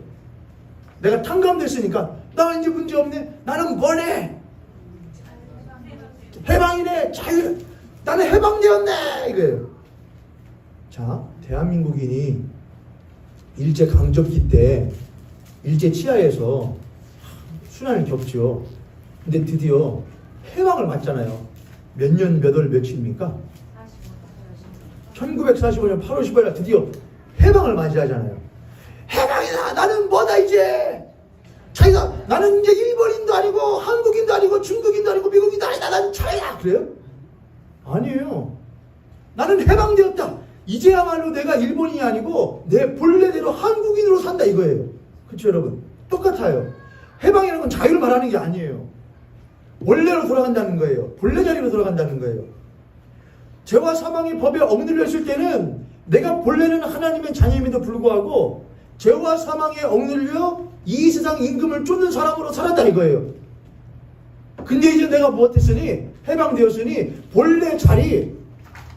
내가 탕감됐으니까 나 이제 문제 없네. 나는 뭐네? 해방이네. 자유. 나는 해방되었네. 이거예요. 자, 대한민국인이 일제 강점기 때 일제 치하에서 순환을 겪죠. 근데 드디어 해방을 맞잖아요. 몇 년 몇 월 며칠입니까? 1945년 8월 15일 날 드디어 해방을 맞이하잖아요. 해방이다. 나는 뭐다 이제. 자기가 나는 이제 일본인도 아니고 한국인도 아니고 중국인도 아니고 미국인도 아니다. 나는 자유다. 그래요? 아니에요. 나는 해방되었다. 이제야말로 내가 일본인이 아니고 내 본래대로 한국인으로 산다 이거예요. 그렇죠 여러분? 똑같아요. 해방이라는 건 자유를 말하는 게 아니에요. 원래로 돌아간다는 거예요. 본래 자리로 돌아간다는 거예요. 죄와 사망의 법에 억눌렸을 때는 내가 본래는 하나님의 자녀임에도 불구하고 죄와 사망에 억눌려 이 세상 임금을 쫓는 사람으로 살았다 이거예요. 근데 이제 내가 무엇했으니 해방되었으니 본래 자리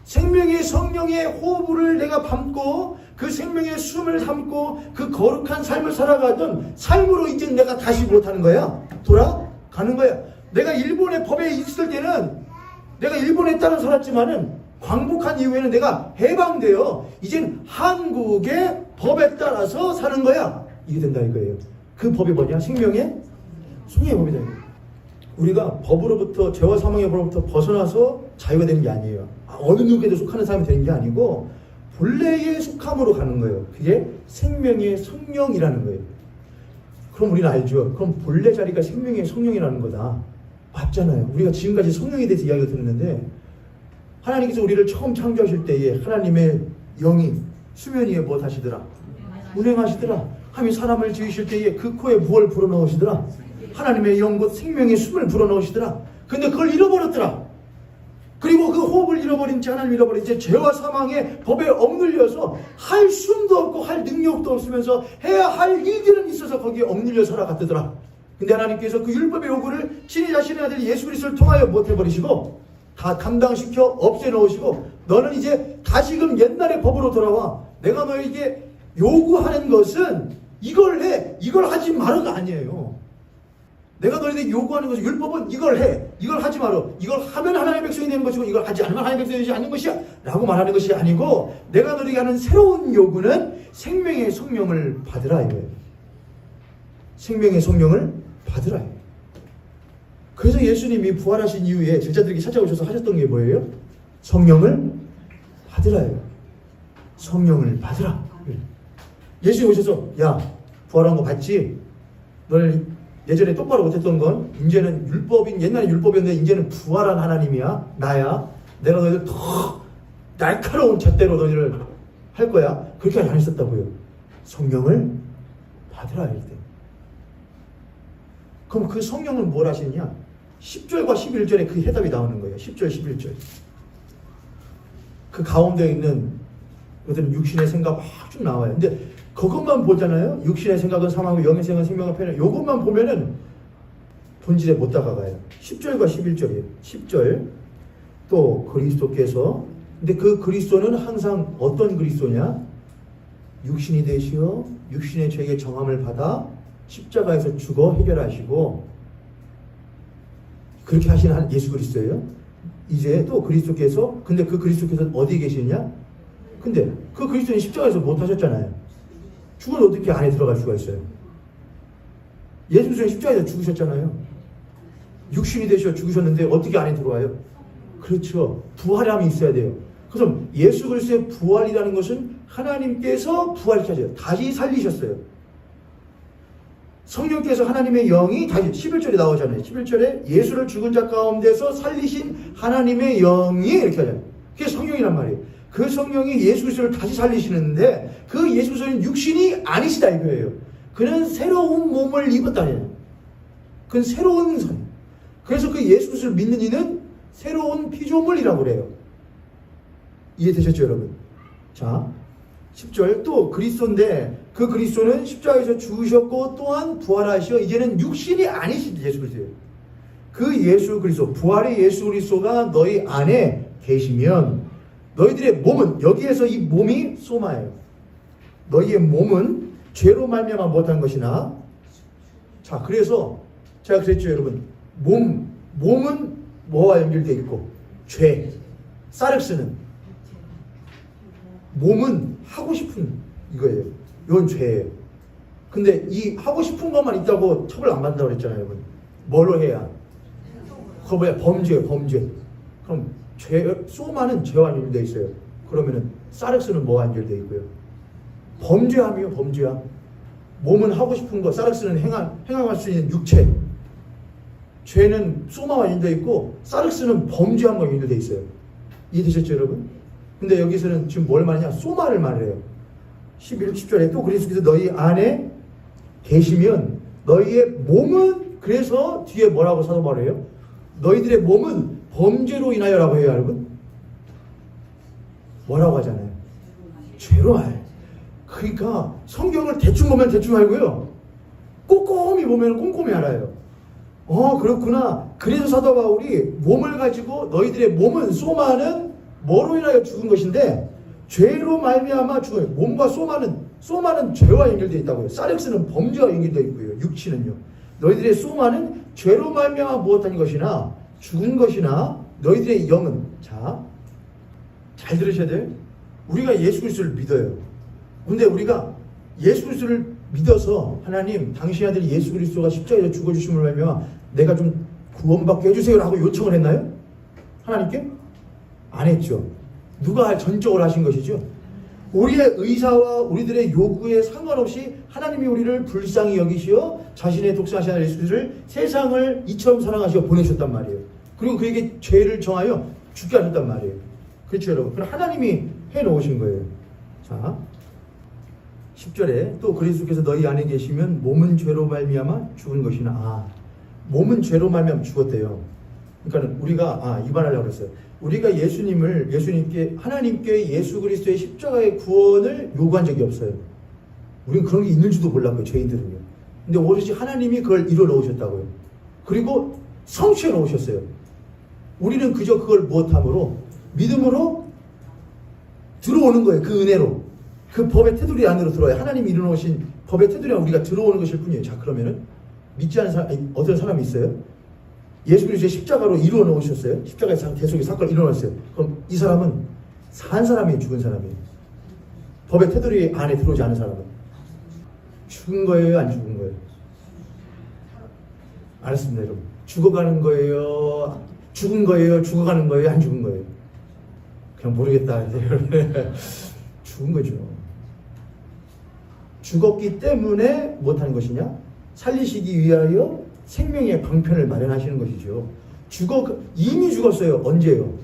생명의 성령의 호흡을 내가 담고 그 생명의 숨을 담고 그 거룩한 삶을 살아가던 삶으로 이제 내가 다시 못하는 거야. 돌아가는 거야. 내가 일본의 법에 있을 때는 내가 일본에 따라 살았지만은 광복한 이후에는 내가 해방되어 이젠 한국의 법에 따라서 사는 거야. 이게 된다 이거예요. 그 법이 뭐냐? 생명의 성령의 법이다. 우리가 법으로부터 죄와 사망의 법으로부터 벗어나서 자유가 되는 게 아니에요. 어느 누구에도 속하는 사람이 되는 게 아니고 본래의 속함으로 가는 거예요. 그게 생명의 성령이라는 거예요. 그럼 우리는 알죠. 그럼 본래 자리가 생명의 성령이라는 거다. 맞잖아요. 우리가 지금까지 성령에 대해서 이야기를 들었는데 하나님께서 우리를 처음 창조하실 때에 하나님의 영이 수면 위에 뭐 하시더라? 운행하시더라. 하나님이 사람을 지으실 때에 그 코에 무엇을 불어넣으시더라? 하나님의 영 곧 생명의 숨을 불어넣으시더라. 근데 그걸 잃어버렸더라. 그리고 그 호흡을 잃어버린 채 하나님 잃어버린 채 죄와 사망의 법에 억눌려서 할 숨도 없고 할 능력도 없으면서 해야 할 일들은 있어서 거기에 억눌려 살아갔더라. 근데 하나님께서 그 율법의 요구를 친히 자신의 아들 예수 그리스도를 통하여 못해버리시고 다 감당시켜 없애놓으시고 너는 이제 다시금 옛날의 법으로 돌아와. 내가 너에게 요구하는 것은 이걸 해, 이걸 하지 마라가 아니에요. 내가 너희에게 요구하는 것은 율법은 이걸 해, 이걸 하지 마라. 이걸 하면 하나님의 백성이 되는 것이고 이걸 하지 않으면 하나님의 백성이 되지 않는 것이야 라고 말하는 것이 아니고 내가 너희에게 하는 새로운 요구는 생명의 성령을 받으라 이거예요. 생명의 성령을 받으라. 그래서 예수님이 부활하신 이후에 제자들에게 찾아오셔서 하셨던 게 뭐예요? 성령을 받으라예요. 성령을 받으라. 예수님 오셔서 야 부활한 거 봤지? 너를 예전에 똑바로 못했던 건 이제는 율법인 옛날에 율법이었는데 이제는 부활한 하나님이야. 나야. 내가 너희들 더 날카로운 잣대로 너희를 할 거야. 그렇게 안 했었다고요. 성령을 받으라 할 때. 그럼 그 성령은 뭘 하시느냐? 10절과 11절에 그 해답이 나오는 거예요. 10절, 11절. 그 가운데 있는 것들은 육신의 생각 막 쭉 나와요. 근데 그것만 보잖아요. 육신의 생각은 사망이고 영의 생각은 생명과 편해. 이것만 보면은 본질에 못 다가가요. 10절과 11절이에요. 10절 또 그리스도께서 근데 그 그리스도는 항상 어떤 그리스도냐? 육신이 되시어 육신의 죄의 정함을 받아 십자가에서 죽어 해결하시고 그렇게 하시는 예수 그리스도예요. 이제 또 그리스도께서 근데 그 그리스도께서 어디 계시느냐? 근데 그 그리스도는 십자가에서 못 하셨잖아요. 죽은 어떻게 안에 들어갈 수가 있어요? 예수 그리스도는 십자가에서 죽으셨잖아요. 육신이 되셔 죽으셨는데 어떻게 안에 들어와요? 그렇죠. 부활함이 있어야 돼요. 그래서 예수 그리스도의 부활이라는 것은 하나님께서 부활시켜요. 다시 살리셨어요. 성령께서 하나님의 영이 다시 11절에 나오잖아요. 11절에 예수를 죽은 자 가운데서 살리신 하나님의 영이 이렇게 하잖아요. 그게 성령이란 말이에요. 그 성령이 예수 그리스도를 다시 살리시는데 그 예수 그리스도는 육신이 아니시다 이거예요. 그는 새로운 몸을 입었다는. 그는 새로운 선. 그래서 그 예수 그리스도를 믿는 이는 새로운 피조물이라고 그래요. 이해되셨죠, 여러분? 자, 10절 또 그리스도인데 그 그리스도는 십자가에서 죽으셨고 또한 부활하시어 이제는 육신이 아니신 예수 그리스도예요. 그 예수 그리스도, 부활의 예수 그리스도가 너희 안에 계시면 너희들의 몸은, 여기에서 이 몸이 소마예요. 너희의 몸은 죄로 말미암아 못한 것이나, 자, 그래서 제가 그랬죠, 여러분. 몸은 뭐와 연결되어 있고, 죄, 사륵스는 몸은 하고 싶은 이거예요. 이건 죄예요. 근데 이 하고 싶은 것만 있다고 처벌 안 받는다고 그랬잖아요, 여러분. 뭘로 해야? 그거 뭐야? 범죄예요, 범죄. 그럼 소마는 죄와 연결되어 있어요. 그러면은 사륵스는 뭐와 연결되어 있고요? 범죄함이요, 범죄함. 몸은 하고 싶은 거, 사륵스는 행함할 수 있는 육체. 죄는 소마와 연결되어 있고 사륵스는 범죄함과 연결되어 있어요. 이해되셨죠, 여러분? 근데 여기서는 지금 뭘 말하냐? 소마를 말해요. 11, 10절에 또 그리스도께서 너희 안에 계시면 너희의 몸은, 그래서 뒤에 뭐라고 사도 바울이에요? 너희들의 몸은 범죄로 인하여라고 해요, 여러분. 뭐라고 하잖아요? 죄로 알. 그러니까 성경을 대충 보면 대충 알고요. 꼼꼼히 보면 꼼꼼히 알아요. 그렇구나. 그래서 사도 바울이 몸을 가지고 너희들의 몸은, 소마는 뭐로 인하여 죽은 것인데 죄로 말미암아 죽어요. 몸과 소마는 죄와 연결되어 있다고요. 사륵스는 범죄와 연결되어 있고요. 육신은요. 너희들의 소마는 죄로 말미암아 무엇하는 것이나 죽은 것이나 너희들의 영은, 자, 잘 들으셔야 돼요. 우리가 예수 그리스도를 믿어요. 근데 우리가 예수 그리스도를 믿어서 하나님, 당신 아들 예수 그리스도가 십자가에서 죽어주심을 말미암아 내가 좀 구원받게 해주세요 라고 요청을 했나요? 하나님께? 안 했죠. 누가 전적으로 하신 것이죠? 우리의 의사와 우리들의 요구에 상관없이 하나님이 우리를 불쌍히 여기시어 자신의 독생하신 아들 예수 그리스도를 세상을 이처럼 사랑하시어 보내셨단 말이에요. 그리고 그에게 죄를 정하여 죽게 하셨단 말이에요. 그렇죠, 여러분? 그럼 하나님이 해놓으신 거예요. 자, 10절에 또 그리스도께서 너희 안에 계시면 몸은 죄로 말미암아 죽은 것이나, 몸은 죄로 말미암아 죽었대요. 그러니까 우리가 이 말하려고 그랬어요. 우리가 하나님께 예수 그리스도의 십자가의 구원을 요구한 적이 없어요. 우리는 그런 게 있는 줄도 몰랐고요, 죄인들은요. 근데 오로지 하나님이 그걸 이뤄 놓으셨다고요. 그리고 성취해 놓으셨어요. 우리는 그저 그걸 무엇함으로? 믿음으로 들어오는 거예요. 그 은혜로. 그 법의 테두리 안으로 들어와요. 하나님이 이뤄 놓으신 법의 테두리 안에 우리가 들어오는 것일 뿐이에요. 자, 그러면은 믿지 않은 사람, 어떤 사람이 있어요? 예수 그리스도의 십자가로 이루어 놓으셨어요. 십자가에서 계속 사건을 이루어 놓으셨어요. 그럼 이 사람은 산 사람이에요, 죽은 사람이에요? 법의 테두리 안에 들어오지 않은 사람은 죽은 거예요, 안 죽은 거예요? 알았습니다, 여러분. 죽어가는 거예요, 죽은 거예요, 죽어가는 거예요, 안 죽은 거예요? 그냥 모르겠다. 죽은 거죠. 죽었기 때문에 못하는 것이냐? 살리시기 위하여 생명의 방편을 마련하시는 것이죠. 이미 죽었어요. 언제요?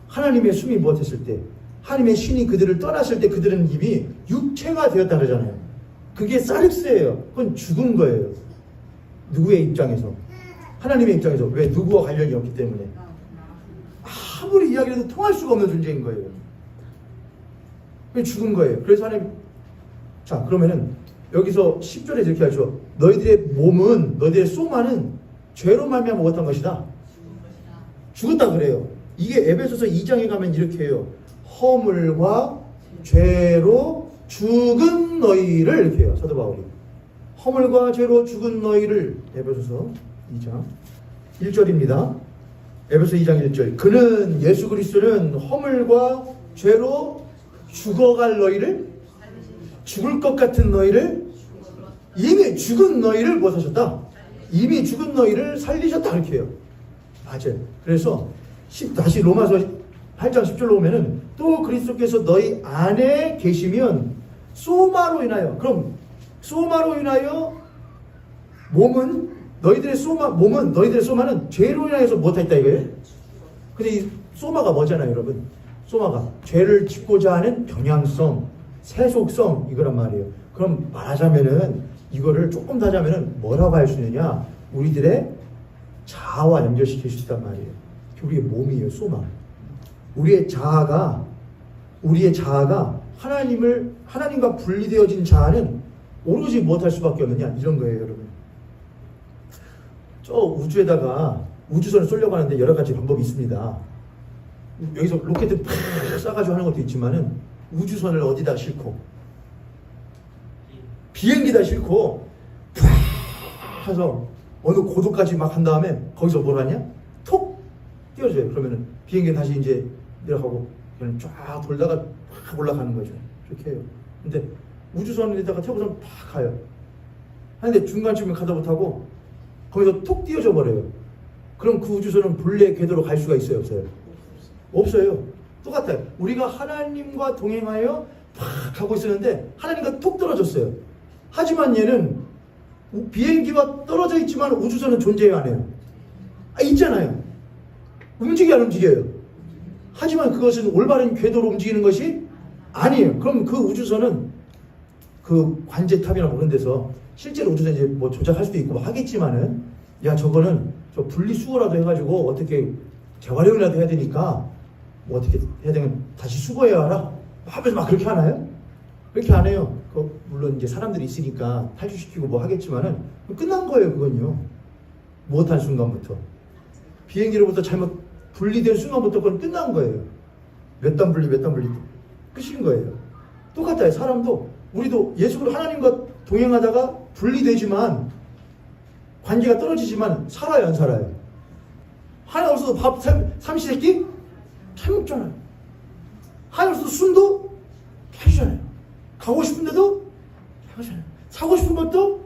하나님의 숨이 무엇했을 때, 하나님의 신이 그들을 떠났을 때 그들은 이미 육체가 되었다 그러잖아요. 그게 사륵스예요. 그건 죽은 거예요. 누구의 입장에서? 하나님의 입장에서. 왜? 누구와 관련이 없기 때문에. 아무리 이야기해도 통할 수가 없는 존재인 거예요. 그게 죽은 거예요. 그래서 하나님, 자, 그러면은 여기서 10절에 이렇게 하죠. 너희들의 몸은, 너희들의 소마는 죄로 말미암아 못한 것이다. 죽었다 그래요. 이게 에베소서 2장에 가면 이렇게 해요. 허물과 죄로 죽은 너희를, 이렇게 해요, 사도 바울이. 허물과 죄로 죽은 너희를, 에베소서 2장 1절입니다. 에베소 2장 1절. 그는, 예수 그리스도는 허물과 죄로 죽어갈 너희를, 죽을 것 같은 너희를, 이미 죽은 너희를 뭐 하셨다? 이미 죽은 너희를 살리셨다, 이렇게 해요. 맞아요. 그래서 다시 로마서 8장 10절로 오면은 또 그리스도께서 너희 안에 계시면 소마로 인하여, 그럼 소마로 인하여 몸은 너희들의 소마는 죄로 인하여서 못했다 이거예요. 근데 이 소마가 뭐잖아요, 여러분? 소마가 죄를 짓고자 하는 경향성, 세속성 이거란 말이에요. 그럼 말하자면은 이거를 조금 더 하자면은 뭐라고 할 수 있느냐? 우리들의 자아와 연결시킬 수 있단 말이에요. 우리의 몸이에요, 소마. 우리의 자아가 하나님과 분리되어진 자아는 오로지 무엇할 수밖에 없느냐? 이런 거예요, 여러분. 저 우주에다가 우주선을 쏘려고 하는데 여러 가지 방법이 있습니다. 여기서 로켓 팍 쏴가지고 하는 것도 있지만은 우주선을 어디다 싣고 비행기다 싣고 팍 해서 어느 고도까지 막 한 다음에 거기서 뭘 하냐? 톡 띄워줘요. 그러면은 비행기 다시 이제 내려가고 그냥 쫙 돌다가 팍 올라가는 거죠. 이렇게 해요. 근데 우주선에다가 태우고선 팍 가요. 하는데 중간쯤에 가다 못하고 거기서 톡 띄워져 버려요. 그럼 그 우주선은 본래 궤도로 갈 수가 있어요, 없어요? 없어요. 똑같아요. 우리가 하나님과 동행하여 팍 가고 있었는데 하나님과 톡 떨어졌어요. 하지만 얘는 비행기와 떨어져 있지만 우주선은 존재해요, 안 해요? 있잖아요. 움직여 안 움직여요? 하지만 그것은 올바른 궤도로 움직이는 것이 아니에요. 그럼 그 우주선은 그 관제탑이나 그런 데서 실제로 우주선 이제 뭐 조작할 수도 있고 하겠지만은 야 저거는 저 분리수거라도 해가지고 어떻게 재활용이라도 해야 되니까 뭐 어떻게 해야 되면 다시 수거해야 하라 하면서 막 그렇게 하나요? 그렇게 안 해요. 물론 이제 사람들이 있으니까 탈출시키고 뭐 하겠지만은 끝난 거예요. 그건요. 못한 순간부터 비행기로부터 잘못 분리된 순간부터 그건 끝난 거예요. 몇 단 분리 끝인 거예요. 똑같아요. 사람도 우리도 예수로 하나님과 동행하다가 분리되지만 관계가 떨어지지만 살아요, 안 살아요? 하나 없어도 밥 삼시세끼 잘 먹잖아요. 하나 없어도 숨도 잘 쉬잖아요. 가고 싶은데도 잘 가잖아요. 사고 싶은 것도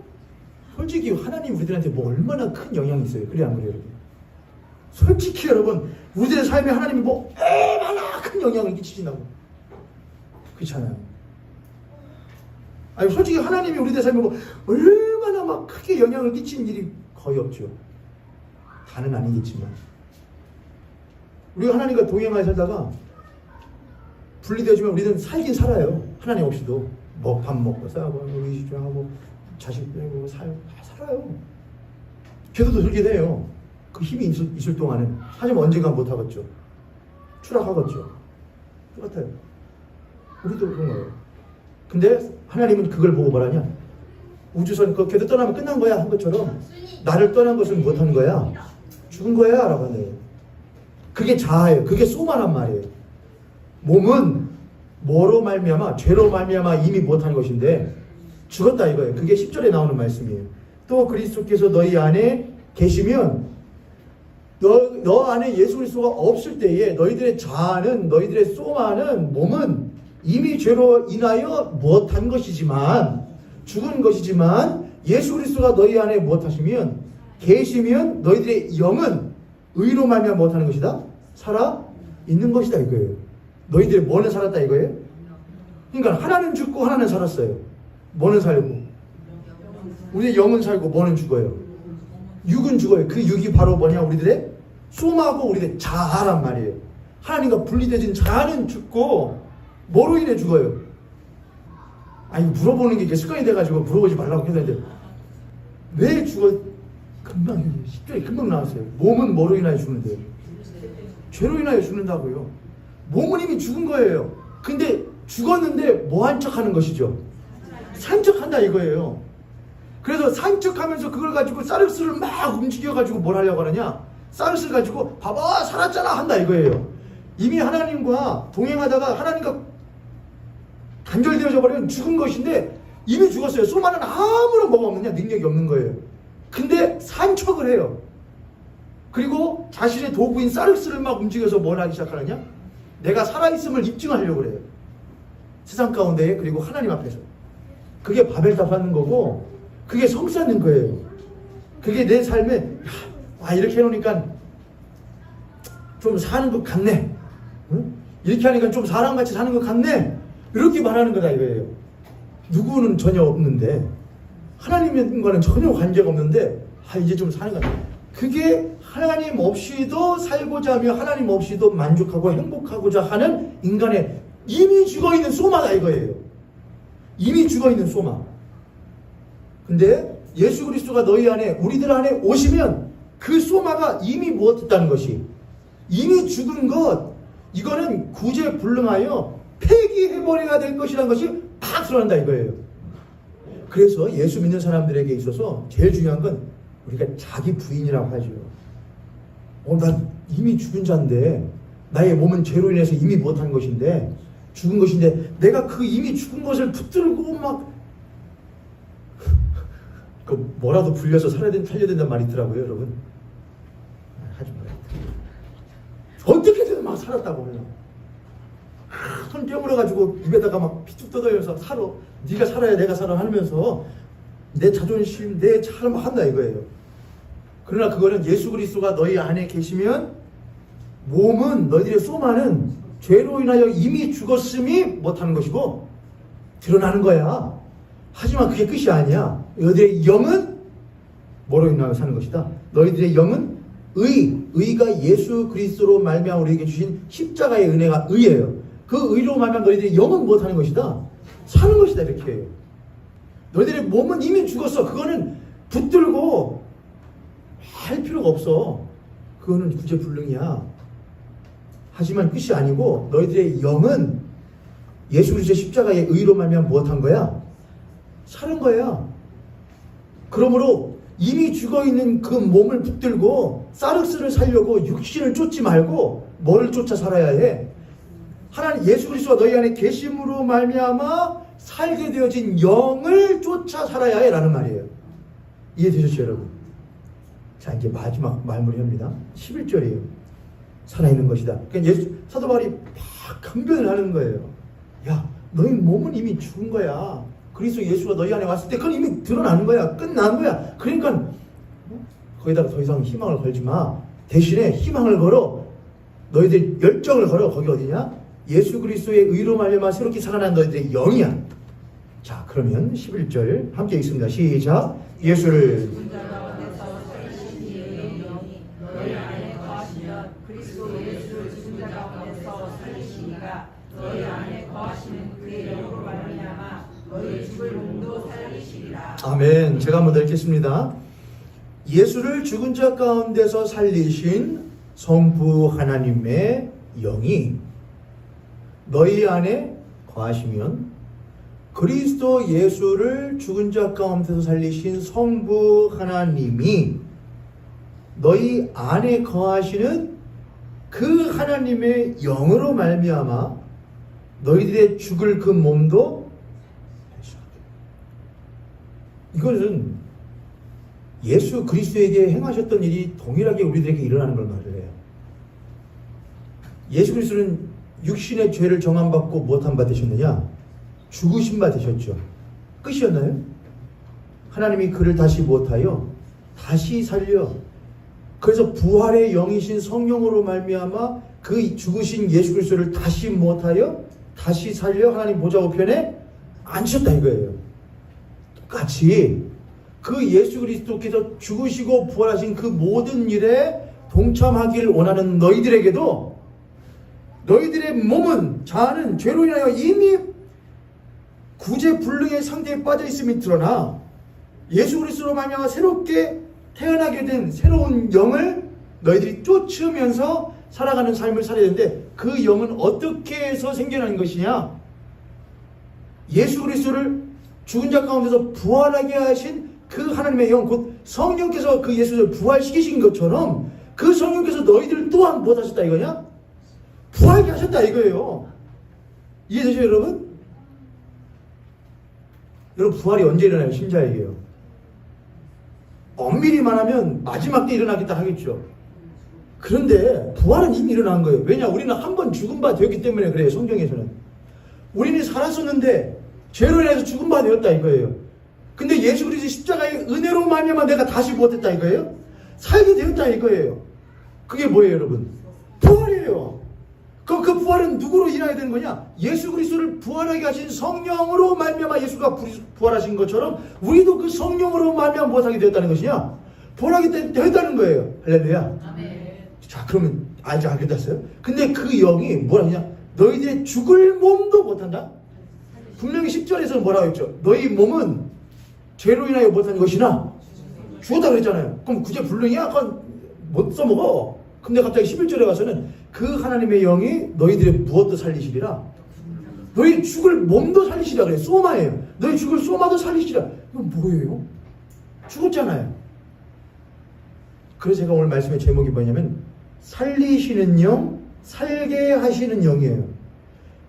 솔직히 하나님 우리들한테 뭐 얼마나 큰 영향이 있어요. 그래 안 그래요, 여러분? 솔직히 여러분 우리들의 삶에 하나님이 뭐 얼마나 큰 영향을 끼치신다고 그렇잖아요. 아니 솔직히 하나님이 우리들의 삶에 뭐 얼마나 막 크게 영향을 끼친 일이 거의 없죠. 다는 아니겠지만 우리가 하나님과 동행하여 살다가 분리되어지면 우리는 살긴 살아요. 하나님 없이도 뭐 밥 먹고 싸고 우리 집중하고 자식 빼고 다 살아요. 걔도 그렇게 돼요. 그 힘이 있을 동안은. 하지만 언젠간 못하겠죠. 추락하겠죠. 똑같아요. 우리도 그런 거예요. 근데 하나님은 그걸 보고 뭐라냐? 우주선 그 걔도 떠나면 끝난 거야 한 것처럼 나를 떠난 것은 못한 거야? 죽은 거야 라고 하네요. 그게 자아예요. 그게 소마란 말이에요. 몸은 뭐로 말미암아? 죄로 말미암아 이미 못한 것인데 죽었다 이거예요. 그게 10절에 나오는 말씀이에요. 또 그리스도께서 너희 안에 계시면 너 안에 예수 그리스도가 없을 때에 너희들의 자아는 너희들의 소마는 몸은 이미 죄로 인하여 못한 것이지만 죽은 것이지만 예수 그리스도가 너희 안에 못하시면 계시면 너희들의 영은 의로 말미암아 못하는 것이다? 살아 있는 것이다 이거예요. 너희들의 뭐는 살았다 이거예요? 그러니까 하나는 죽고 하나는 살았어요. 뭐는 살고 우리의 영은 살고 뭐는 죽어요. 육은 죽어요. 그 육이 바로 뭐냐? 우리들의 소마고 우리들의 자아란 말이에요. 하나님과 분리되진 자아는 죽고 뭐로 인해 죽어요? 아니 물어보는 게 이게 습관이 돼가지고 물어보지 말라고 했는데 왜 죽어? 금방 10절에 금방 나왔어요. 몸은 뭐로 인하여 죽는데요? 죄로 인하여 죽는다고요. 몸은 이미 죽은 거예요. 근데 죽었는데 뭐 한 척 하는 것이죠? 산척한다 이거예요. 그래서 산척하면서 그걸 가지고 사르스를 막 움직여가지고 뭘 하려고 하느냐? 사르스를 가지고 봐봐 살았잖아 한다 이거예요. 이미 하나님과 동행하다가 하나님과 단절되어져 버리면 죽은 것인데 이미 죽었어요. 소마는 아무런 뭐가 없느냐? 능력이 없는 거예요. 근데 산척을 해요. 그리고 자신의 도구인 사르스를 막 움직여서 뭘 하기 시작하느냐? 내가 살아있음을 입증하려고 그래요. 세상 가운데 그리고 하나님 앞에서. 그게 바벨탑 하는 거고 그게 성 쌓는 거예요. 그게 내 삶에 이렇게 해놓으니까 좀 사는 것 같네. 응? 이렇게 하니까 좀 사람같이 사는 것 같네. 이렇게 말하는 거다 이거예요. 누구는 전혀 없는데 하나님과는 전혀 관계가 없는데 이제 좀 사는 거야. 그게 하나님 없이도 살고자 하며 하나님 없이도 만족하고 행복하고자 하는 인간의 이미 죽어있는 소마다 이거예요. 이미 죽어있는 소마. 근데 예수 그리스도가 너희 안에 우리들 안에 오시면 그 소마가 이미 무엇했다는 것이 이미 죽은 것 이거는 구제불능하여 폐기해버려야 될 것이라는 것이 팍 드러난다 이거예요. 그래서 예수 믿는 사람들에게 있어서 제일 중요한 건 우리가 자기 부인이라고 하죠. 난 이미 죽은 자인데 나의 몸은 죄로 인해서 이미 못한 것인데 죽은 것인데 내가 그 이미 죽은 것을 붙들고 막 뭐라도 불려서 살려야 된다는 말이 있더라고요, 여러분. 하지 말아요. 어떻게든 막 살았다고 그래요. 손 깨물어가지고 입에다가 막 피쭉 뜯어면서 살아. 네가 살아야 내가 살아 하면서 내 자존심, 내 삶을 한다 이거예요. 그러나 그거는 예수 그리스도가 너희 안에 계시면 몸은 너희들의 소마는 죄로 인하여 이미 죽었음이 못하는 것이고 드러나는 거야. 하지만 그게 끝이 아니야. 너희들의 영은 뭐로 인하여 사는 것이다. 너희들의 영은 의가 예수 그리스도로 말미암아 우리에게 주신 십자가의 은혜가 의예요. 그 의로 말미암아 너희들의 영은 못하는 것이다. 사는 것이다 이렇게 해요. 너희들의 몸은 이미 죽었어. 그거는 붙들고 할 필요가 없어. 그거는 구제불능이야. 하지만 끝이 아니고 너희들의 영은 예수 그리스도의 십자가의 의로 말미암아 무엇한 거야? 사는 거야. 그러므로 이미 죽어있는 그 몸을 붙들고 사르스를 살려고 육신을 쫓지 말고 뭐를 쫓아 살아야 해? 하나님 예수 그리스도가 너희 안에 계심으로 말미암아 살게 되어진 영을 쫓아 살아야 해 라는 말이에요. 이해되셨죠 여러분? 자 이제 마지막 말무리합니다. 11절이에요. 살아있는 것이다. 그러니까 사도 바울이 막 강변을 하는 거예요. 야 너희 몸은 이미 죽은 거야. 그리스도 예수가 너희 안에 왔을 때 그건 이미 드러나는 거야. 끝난 거야. 그러니까 거기다가 더 이상 희망을 걸지 마. 대신에 희망을 걸어. 너희들 열정을 걸어. 거기 어디냐? 예수 그리스도의 의로 말미암아 새롭게 살아난 너희들의 영이야. 자 그러면 11절 함께 읽습니다. 시작. 예수를 아멘. 제가 한번 더 읽겠습니다. 예수를 죽은 자 가운데서 살리신 성부 하나님의 영이 너희 안에 거하시면 그리스도 예수를 죽은 자 가운데서 살리신 성부 하나님이 너희 안에 거하시는 그 하나님의 영으로 말미암아 너희들의 죽을 그 몸도 이것은 예수 그리스도에게 행하셨던 일이 동일하게 우리들에게 일어나는 걸 말을 해요. 예수 그리스도는 육신의 죄를 정함받고 무엇한 바 되셨느냐? 죽으신 바 되셨죠. 끝이었나요? 하나님이 그를 다시 무엇하여? 다시 살려. 그래서 부활의 영이신 성령으로 말미암아 그 죽으신 예수 그리스도를 다시 무엇하여? 다시 살려 하나님 보좌 우편에 앉히셨다 이거예요. 똑같이 그 예수 그리스도께서 죽으시고 부활하신 그 모든 일에 동참하길 원하는 너희들에게도 너희들의 몸은 자아는 죄로 인하여 이미 구제불능의 상태에 빠져 있음이 드러나 예수 그리스도로 말미암아 새롭게 태어나게 된 새로운 영을 너희들이 쫓으면서 살아가는 삶을 살아야 되는데 그 영은 어떻게 해서 생겨나는 것이냐? 예수 그리스도를 죽은 자 가운데서 부활하게 하신 그 하나님의 영, 곧 성령께서 그 예수를 부활시키신 것처럼 그 성령께서 너희들 또한 뭐 하셨다 이거냐? 부활하게 하셨다 이거예요. 이해되죠 여러분? 여러분 부활이 언제 일어나요? 신자에게요. 엄밀히 말하면 마지막 때 일어나겠다 하겠죠. 그런데 부활은 이미 일어난 거예요. 왜냐? 우리는 한 번 죽은 바 되었기 때문에 그래요. 성경에서는. 우리는 살았었는데 죄로 인해서 죽은 바 되었다 이거예요. 근데 예수 그리스도의 십자가의 은혜로 말미암아 내가 다시 못했다 이거예요. 살게 되었다 이거예요. 그게 뭐예요 여러분? 부활이에요. 그 부활은 누구로 인하여 되는 거냐? 예수 그리스도를 부활하게 하신 성령으로 말미암아 예수가 부활하신 것처럼 우리도 그 성령으로 말미암아 무엇하게 되었다는 것이냐? 부활하게 되었다는 거예요. 할렐루야. 자, 그러면 아직 안 끝났어요? 근데 그 영이 뭐라 하냐? 너희들의 죽을 몸도 못한다? 분명히 10절에서는 뭐라고 했죠? 너희 몸은 죄로 인하여 못한 것이나 죽었다 그랬잖아요. 그럼 구제 불능이야? 그건 못 써먹어. 근데 갑자기 11절에 가서는 그 하나님의 영이 너희들의 무엇도 살리시리라. 너희 죽을 몸도 살리시리라 그래요. 소마예요. 너희 죽을 소마도 살리시리라. 이건 뭐예요? 죽었잖아요. 그래서 제가 오늘 말씀의 제목이 뭐냐면 살리시는 영, 살게 하시는 영이에요.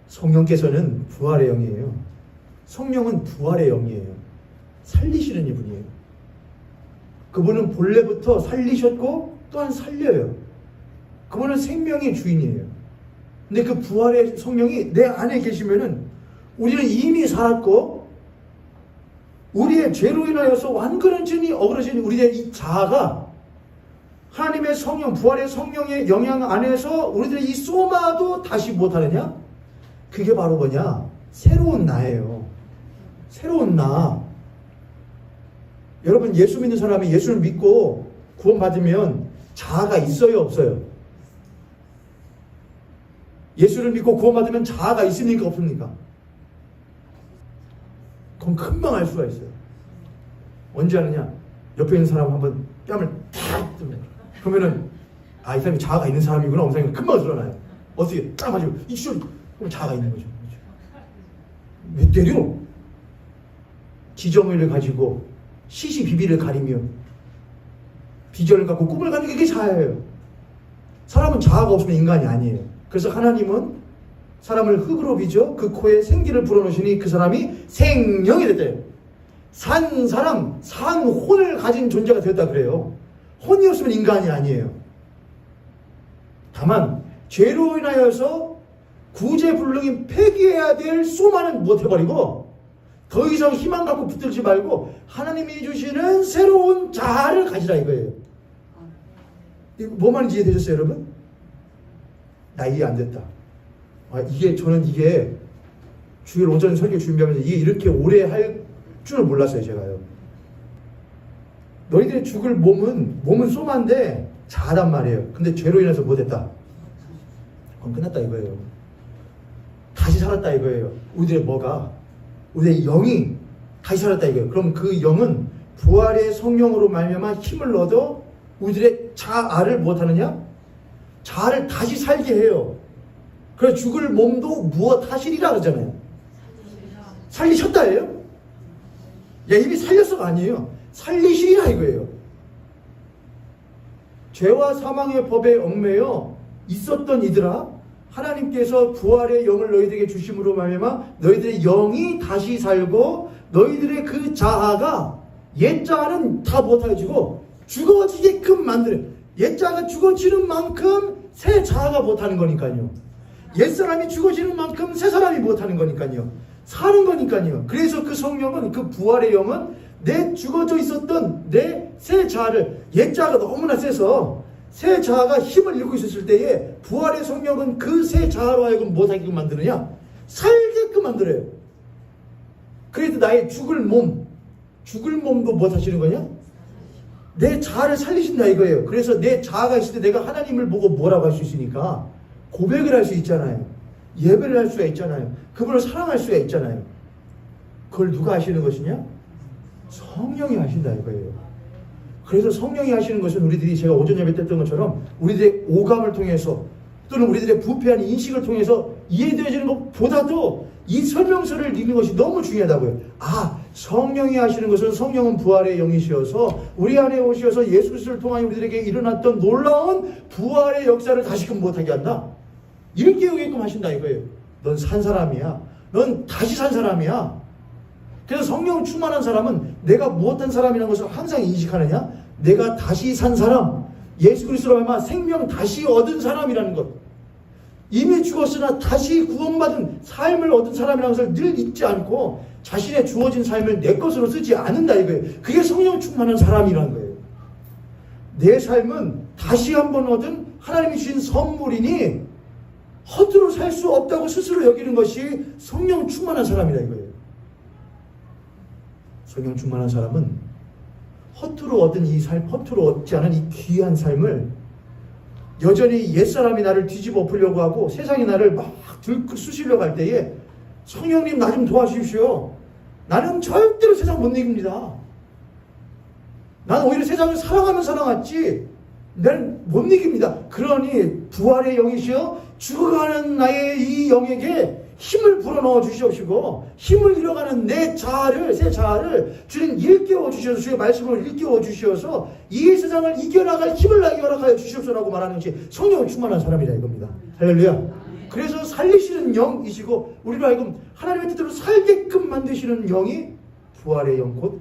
성령께서는 부활의 영이에요. 성령은 부활의 영이에요. 살리시는 분이에요. 그분은 본래부터 살리셨고 또한 살려요. 그분은 생명의 주인이에요. 근데 그 부활의 성령이 내 안에 계시면은 우리는 이미 살았고 우리의 죄로 인하여서 완그러진 어그러진 우리의 이 자아가 하나님의 성령, 부활의 성령의 영향 안에서 우리들의 이 소마도 다시 못하느냐? 그게 바로 뭐냐? 새로운 나예요. 새로운 나. 여러분, 예수 믿는 사람이 예수를 믿고 구원받으면 자아가 있어요, 없어요? 예수를 믿고 구원받으면 자아가 있습니까, 없습니까? 그건 금방 알 수가 있어요. 언제 하느냐? 옆에 있는 사람 한번 뺨을 탁 뜨면 그러면은 이 사람이 자아가 있는 사람이구나 없는 사람이 금방 드러나요. 어떻게 딱 맞으고 이 시절 그럼 자아가 있는 거죠. 왜 때려? 지정을 가지고 시시비비를 가리며 비전을 갖고 꿈을 가지고 이게 자아예요. 사람은 자아가 없으면 인간이 아니에요. 그래서 하나님은 사람을 흙으로 빚어 그 코에 생기를 불어넣으시니 그 사람이 생명이 됐대요. 산 사람, 산 혼을 가진 존재가 되었다 그래요. 혼이 없으면 인간이 아니에요. 다만 죄로 인하여서 구제불능이 폐기해야 될 소만은 못해버리고 더 이상 희망 갖고 붙들지 말고 하나님이 주시는 새로운 자아를 가지라 이거예요. 뭐 말인지 이해되셨어요 여러분? 나 이해 안 됐다. 저는 이게 주일 오전 설교 준비하면서 이게 이렇게 오래 할 줄 몰랐어요 제가요. 너희들의 죽을 몸은 소마인데 자아단 말이에요. 근데 죄로 인해서 못했다. 그럼 끝났다 이거예요. 다시 살았다 이거예요. 우리들의 뭐가? 우리의 영이 다시 살았다 이거예요. 그럼 그 영은 부활의 성령으로 말미암아 힘을 얻어 우리들의 자아를 무엇하느냐? 자아를 다시 살게 해요. 그래서 죽을 몸도 무엇 하시리라 그러잖아요. 살리셨다예요? 이미 살렸어가 아니에요. 살리시리라 이거예요. 죄와 사망의 법에 얽매여 있었던 이들아 하나님께서 부활의 영을 너희들에게 주심으로 말미암아 너희들의 영이 다시 살고 너희들의 그 자아가 옛 자아는 다 못하여지고 죽어지게끔 만드는 옛 자아가 죽어지는 만큼 새 자아가 못하는 거니까요. 옛 사람이 죽어지는 만큼 새 사람이 못하는 거니까요. 사는 거니까요. 그래서 그 성령은 그 부활의 영은 내 죽어져 있었던 내 새 자아를 옛 자아가 너무나 세서 새 자아가 힘을 잃고 있었을 때에 부활의 성령은 그 새 자아로 하여금 못하게끔 만드느냐? 살게끔 만들어요. 그래도 나의 죽을 몸도 못하시는 거냐? 내 자아를 살리신다 이거예요. 그래서 내 자아가 있을 때 내가 하나님을 보고 뭐라고 할 수 있으니까 고백을 할 수 있잖아요. 예배를 할 수가 있잖아요. 그분을 사랑할 수가 있잖아요. 그걸 누가 하시는 것이냐? 성령이 하신다 이거예요. 그래서 성령이 하시는 것은 우리들이 제가 오전 예배 때 했던 것처럼 우리들의 오감을 통해서 또는 우리들의 부패한 인식을 통해서 이해되어지는 것보다도 이 설명서를 읽는 것이 너무 중요하다고요. 성령이 하시는 것은 성령은 부활의 영이시여서 우리 안에 오셔서 예수 그리스도를 통하여 우리들에게 일어났던 놀라운 부활의 역사를 다시금 못하게 한다. 이렇게 여기끔 하신다 이거예요. 넌 산 사람이야. 넌 다시 산 사람이야. 그래서 성령 충만한 사람은 내가 무엇한 사람이라는 것을 항상 인식하느냐? 내가 다시 산 사람, 예수 그리스도로 말미암아 생명 다시 얻은 사람이라는 것. 이미 죽었으나 다시 구원받은 삶을 얻은 사람이라는 것을 늘 잊지 않고 자신의 주어진 삶을 내 것으로 쓰지 않는다 이거예요. 그게 성령 충만한 사람이라는 거예요. 내 삶은 다시 한번 얻은 하나님이 주신 선물이니 허투루 살 수 없다고 스스로 여기는 것이 성령 충만한 사람이다 이거예요. 성령 충만한 사람은 허투루 얻은 이 삶, 허투루 얻지 않은 이 귀한 삶을 여전히 옛사람이 나를 뒤집어 엎으려고 하고 세상이 나를 막 들쑤시려고 할 때에 성령님 나 좀 도와주십시오. 나는 절대로 세상 못 이깁니다. 나는 오히려 세상을 사랑하면 사랑했지 난 못 이깁니다. 그러니 부활의 영이시여 죽어가는 나의 이 영에게 힘을 불어넣어 주시옵시고 힘을 잃어가는 내 자아를 새 자아를 주님 일깨워 주셔서 주의 말씀을 일깨워 주셔서 이 세상을 이겨나갈 힘을 나게 허락하여 주시옵소서라고 말하는 것이 성령을 충만한 사람이다 이겁니다. 할렐루야. 그래서 살리시는 영이시고 우리로 하여금 하나님의 뜻대로 살게끔 만드시는 영이 부활의 영 곧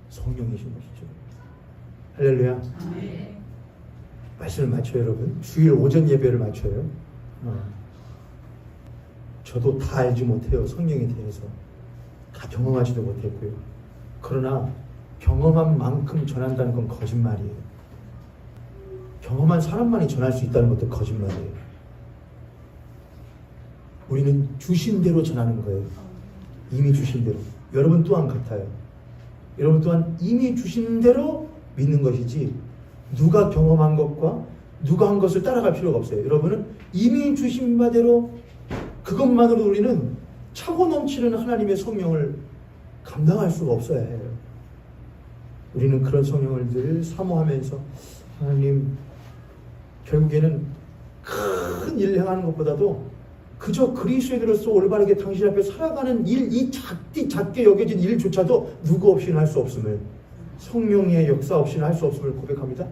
성령이신 것이죠. 할렐루야. 말씀을 맞춰요 여러분. 주일 오전 예배를 맞춰요. 저도 다 알지 못해요. 성령에 대해서 다 경험하지도 못했고요. 그러나 경험한 만큼 전한다는 건 거짓말이에요. 경험한 사람만이 전할 수 있다는 것도 거짓말이에요. 우리는 주신 대로 전하는 거예요. 이미 주신 대로. 여러분 또한 같아요. 여러분 또한 이미 주신 대로 믿는 것이지 누가 경험한 것과 누가 한 것을 따라갈 필요가 없어요. 여러분은 이미 주신 바대로 그것만으로 우리는 차고 넘치는 하나님의 성령을 감당할 수가 없어야 해요. 우리는 그런 성령을 늘 사모하면서 하나님 결국에는 큰 일을 행하는 것보다도 그저 그리스도인으로서 올바르게 당신 앞에 살아가는 일, 이 작게 여겨진 일조차도 누구 없이는 할 수 없음을 성령의 역사 없이는 할 수 없음을 고백합니다.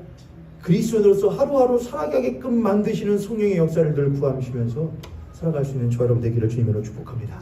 그리스도인으로서 하루하루 살아가게끔 만드시는 성령의 역사를 늘 구하시면서 살아갈 수 있는 저 여러분 되기를 주님으로 축복합니다.